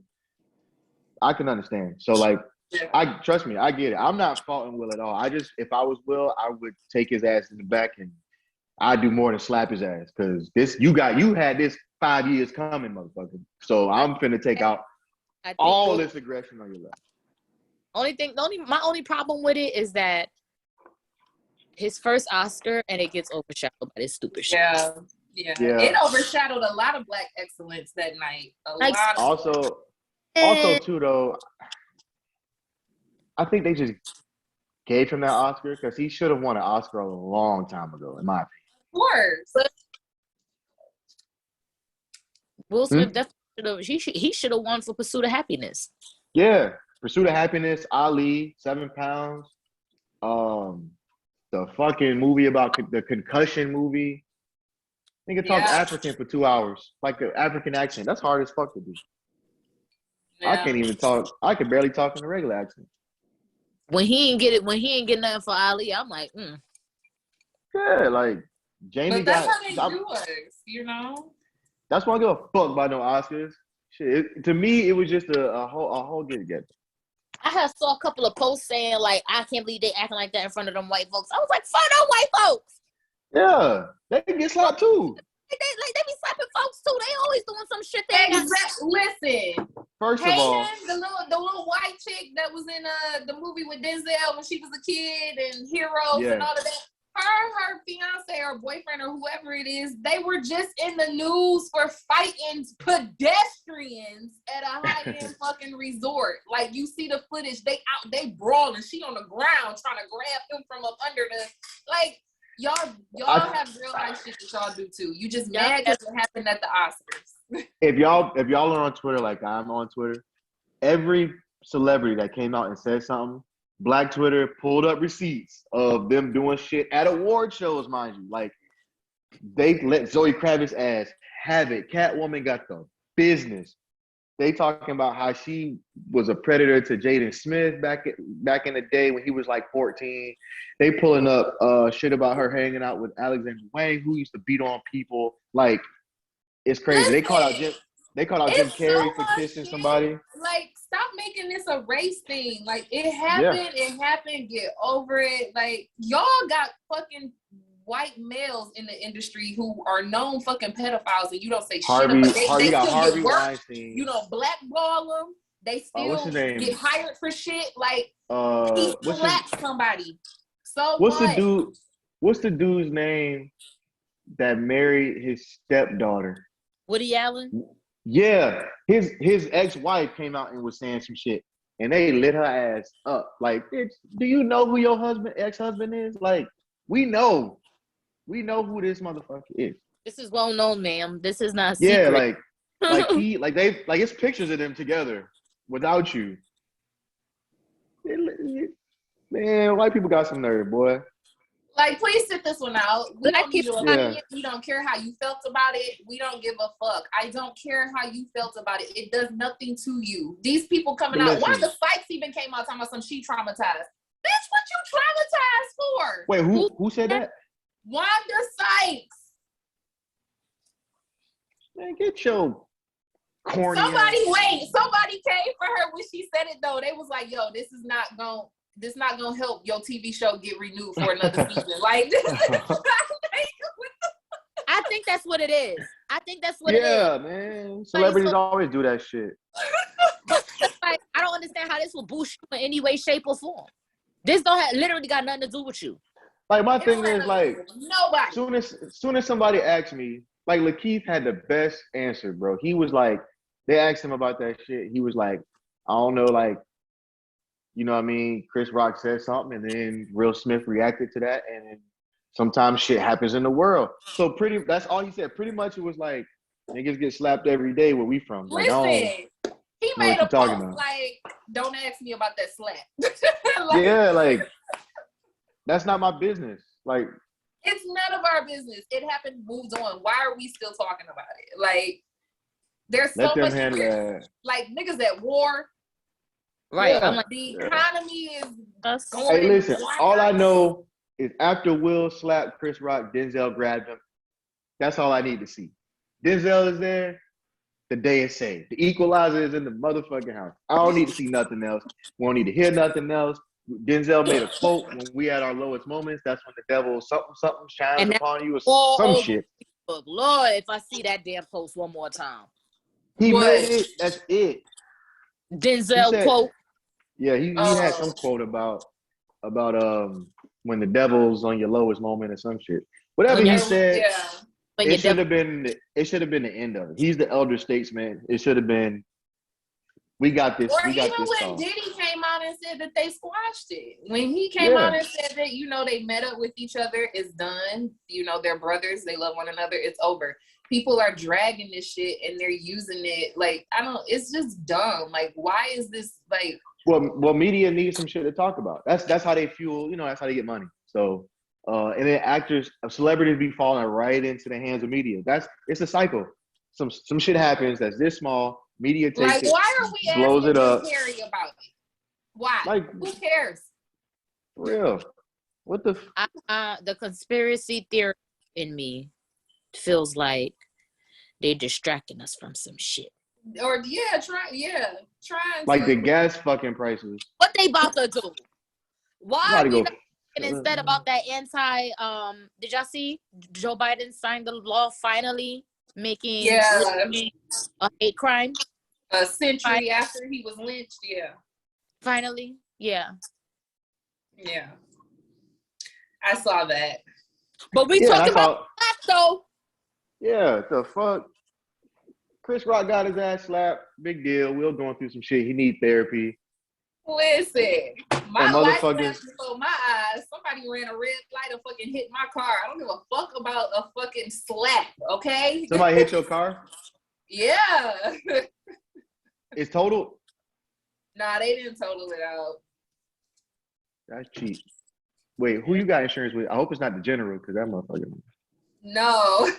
S2: I can understand. So like I trust me, I get it. I'm not faulting Will at all. I just if I was Will, I would take his ass in the back and I'd do more than slap his ass. Cause you had this 5 years coming, motherfucker. So I'm finna take out all this aggression on your left.
S1: My only problem with it is that his first Oscar and it gets overshadowed by this stupid shit.
S3: Yeah. It overshadowed a lot of Black excellence that night.
S2: Also too though, I think they just gave him that Oscar because he should have won an Oscar a long time ago, in my opinion.
S3: Of course.
S1: Will Smith definitely he should have won for Pursuit of Happiness.
S2: Yeah. Pursuit of Happiness, Ali, 7 Pounds. The fucking movie about the concussion movie. Nigga talk African for 2 hours, like an African accent. That's hard as fuck to do. Yeah. I can't even talk. I could barely talk in a regular accent.
S1: When he ain't get nothing for Ali, I'm like,
S2: Yeah, like Jamie.
S3: But that's how they do us, you know.
S2: That's why I give a fuck about no Oscars. Shit, to me, it was just a whole get together.
S1: I have saw a couple of posts saying like, I can't believe they acting like that in front of them white folks. I was like, fuck them white folks.
S2: Yeah, they can get slapped too.
S1: They be slapping folks too. They always doing some shit.
S3: Listen.
S2: First of all,
S3: the little white chick that was in the movie with Denzel when she was a kid and Heroes and all of that. Her fiance or boyfriend or whoever it is, they were just in the news for fighting pedestrians at a high-end fucking resort. Like you see the footage, they brawling. She on the ground trying to grab him from up under y'all have real life shit that y'all do too. You just mad because it happened at the Oscars.
S2: If y'all are on Twitter like I'm on Twitter, every celebrity that came out and said something, Black Twitter pulled up receipts of them doing shit at award shows, mind you. Like, they let Zoe Kravitz ass have it. Catwoman got the business. They talking about how she was a predator to Jaden Smith back in the day when he was like 14. They pulling up shit about her hanging out with Alexander Wang, who used to beat on people. Like, it's crazy. They called out Jim Carrey for kissing somebody.
S3: Like, stop making this a race thing. Like, it happened. Yeah. It happened. Get over it. Like, y'all got fucking white males in the industry who are known fucking pedophiles, and you don't say shit. But they still get work.
S2: Weinstein.
S3: You don't blackball them. They still get hired for shit. Like, he slapped somebody. So
S2: what's the dude's name that married his stepdaughter?
S1: Woody Allen?
S2: Yeah. His ex-wife came out and was saying some shit. And they lit her ass up. Like, bitch, do you know who your ex-husband is? Like, we know who this motherfucker is.
S1: This is well known, ma'am. This is not secret.
S2: Yeah, it's pictures of them together without you. Man, white people got some nerve, boy.
S3: Like, please sit this one out. We don't need your opinion. We don't care how you felt about it. We don't give a fuck. I don't care how you felt about it. It does nothing to you. These people coming out. One of the Sykes even came out talking about some she traumatized. Bitch, what you traumatized for?
S2: Wait, who said that?
S3: Wanda Sykes.
S2: Man, get your corny.
S3: Somebody came for her when she said it though. They was like, yo, this not gonna help your TV show get renewed for another season. Like, this is
S1: I think that's what it is. It is.
S2: Yeah, man. Celebrities always do that shit.
S1: Like, I don't understand how this will boost you in any way, shape, or form. This literally got nothing to do with you.
S2: Like, my thing is, like,
S3: nobody.
S2: Soon as somebody asked me, like, Lakeith had the best answer, bro. He was like, they asked him about that shit. He was like, I don't know, like, you know what I mean? Chris Rock said something, and then Will Smith reacted to that, and then Sometimes shit happens in the world. So that's all he said. Pretty much it was like niggas get slapped every day where we from. Like, I don't
S3: Listen, he
S2: know
S3: made
S2: what
S3: a
S2: you talking
S3: post
S2: about.
S3: like, "Don't ask me about that slap."
S2: Yeah, like that's not my business. Like,
S3: it's none of our business. It happened, moved on. Why are we still talking about it? Like, there's
S2: let
S3: so
S2: them
S3: much
S2: handle that.
S3: like niggas at war.
S1: Right.
S2: Yeah,
S1: I'm like,
S3: The
S2: yeah.
S3: economy is
S1: us.
S3: going.
S2: Hey, listen, all I know is after Will slapped Chris Rock, Denzel grabbed him. That's all I need to see. Denzel is there, the day is saved. The equalizer is in the motherfucking house. I don't need to see nothing else. We don't need to hear nothing else. Denzel made a quote when we had our lowest moments. That's when the devil something shines
S1: And
S2: upon you or
S1: all
S2: some
S1: over
S2: shit.
S1: Facebook. Lord, if I see that damn post one more time.
S2: He
S3: What?
S2: made it. That's it.
S1: Denzel
S2: said,
S1: quote.
S2: Yeah, he had some quote about when the devil's on your lowest moment or some shit. Whatever he said,
S3: yeah.
S2: it should have been the end of it. He's the elder statesman. It should have been. We got this.
S3: Or
S2: We got
S3: even
S2: this.
S3: when
S2: Talk.
S3: Diddy came out and said that they squashed it. When he came out and said that, they met up with each other, it's done. They're brothers. They love one another. It's over. People are dragging this shit and they're using it. Like, it's just dumb. Like, why is this like?
S2: Well, media needs some shit to talk about. That's how they fuel. That's how they get money. So, and then celebrities be falling right into the hands of media. It's a cycle. Some shit happens that's this small. Media takes it,
S3: Why are we
S2: blows
S3: asking
S2: it up.
S3: Harry about it? Why?
S2: Like,
S3: who cares?
S2: For real. What the?
S1: The conspiracy theory in me feels like they're distracting us from some shit.
S3: Or trying
S2: like the gas fucking prices.
S1: What they about to do? Why we not instead about that did y'all see Joe Biden signed the law finally making a hate crime
S3: a century after he was lynched?
S1: Finally, yeah,
S3: I saw that.
S1: But we talking about that though.
S2: Yeah, the fuck. Chris Rock got his ass slapped. Big deal. Will going through some shit. He need therapy.
S3: Listen, my life
S2: motherfuckers
S3: before my eyes. Somebody ran a red light and fucking hit my car. I don't give a fuck about a fucking slap, okay?
S2: Somebody hit your car?
S3: Yeah.
S2: It's totaled?
S3: Nah, they didn't total it out.
S2: That's cheap. Wait, who you got insurance with? I hope it's not the General, because that motherfucker.
S3: No.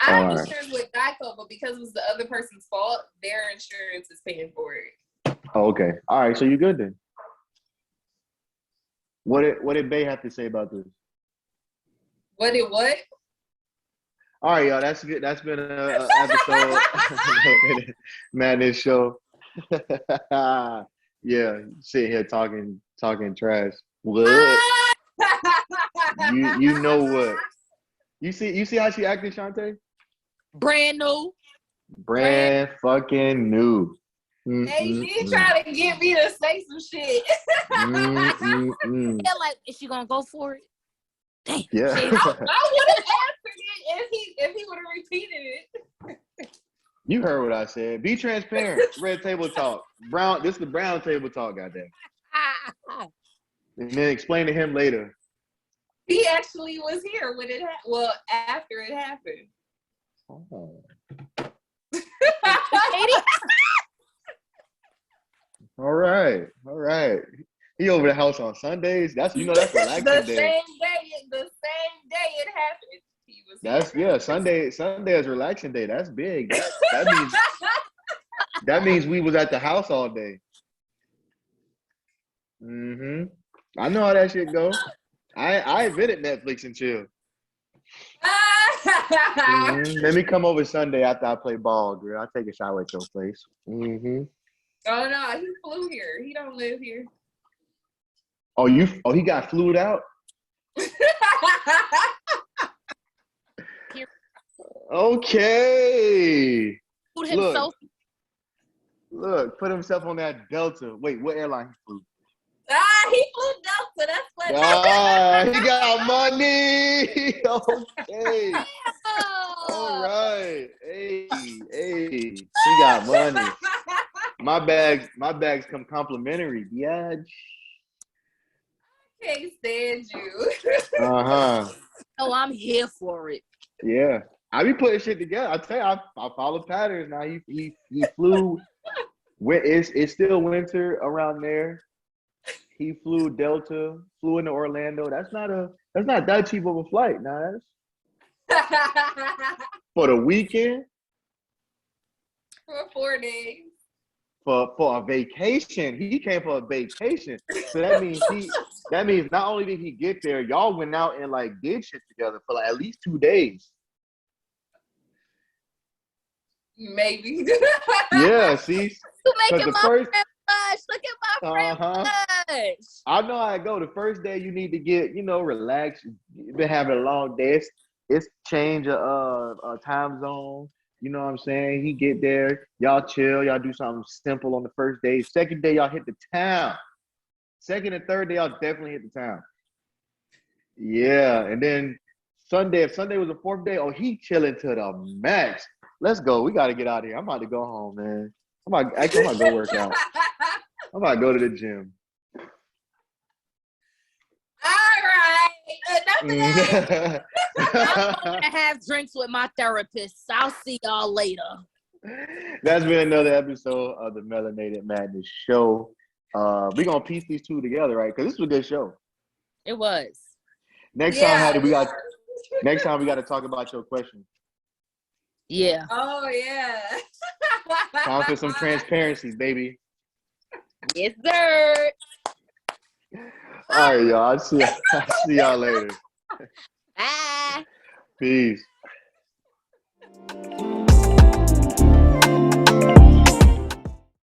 S3: I have insurance with Geico, but because it was the other person's fault, their insurance is paying for it.
S2: Oh, okay. All right, so you good then. What did Bay have to say about this?
S3: What?
S2: All right, y'all. That's good. That's been an episode Madness Show. Yeah, sitting here talking trash. What? you know what? You see how she acted, Shantae?
S1: Brand new.
S2: Brand fucking new.
S3: Hey, she trying to get me to say some shit.
S1: Yeah, like, is she gonna go for it? Damn.
S2: Yeah.
S3: I would have answered it if he would have repeated it.
S2: You heard what I said. Be transparent. Red table talk. This is the brown table talk, goddamn. And then explain to him later.
S3: He actually was here when it after it happened.
S2: Oh. All right. He over the house on Sundays. That's relaxing
S3: the
S2: day.
S3: The same day it happened. He was
S2: Sunday is relaxing day. That's big. That means we was at the house all day. I know how that shit go. I invented Netflix and chill. Let me come over Sunday after I play ball, girl. I'll take a shower at your place.
S3: Oh no, he flew here. He don't live here.
S2: Oh, he got flued out? Okay. Look, put himself on that Delta. Wait, what airline he flew?
S3: He flew Delta. That's what.
S2: He got money. Okay. All right. Hey. He got money. My bags come complimentary. Yeah.
S3: can't stand you.
S2: Uh-huh.
S1: Oh, I'm here for it.
S2: Yeah. I be putting shit together. I tell you, I follow patterns now. He flew. It's still winter around there. He flew Delta, flew into Orlando. That's not that cheap of a flight, nah. For the weekend,
S3: For 4 days.
S2: for a vacation. He came for a vacation. So that means not only did he get there, y'all went out and like did shit together for like at least 2 days.
S3: Maybe.
S2: Yeah, see?
S1: You
S2: Because
S1: making
S2: the
S1: my
S2: first
S1: friend blush. Look at my friend blush.
S2: I know how it go. The first day you need to get, relax. You've been having a long day. It's change of time zone. You know what I'm saying? He get there, y'all chill, y'all do something simple on the first day. Second day, y'all hit the town. Second and third day, y'all definitely hit the town. Yeah, and then Sunday, if Sunday was the fourth day, oh, he chilling to the max. Let's go. We got to get out of here. I'm about to go home, man. I'm about to go work out. I'm about to go to the gym.
S3: All right. Enough of that.
S1: I'm gonna have drinks with my therapist. I'll see y'all later.
S2: That's been another episode of the Melanated Madness show. We're gonna piece these two together, right? Because this was a good show.
S1: It was.
S2: Next time, Hattie, next time we got to talk about your question.
S1: Yeah.
S3: Oh yeah.
S2: Time for some transparency, baby.
S1: Yes, sir.
S2: All right, y'all. I'll see y'all later.
S1: Bye.
S2: Peace.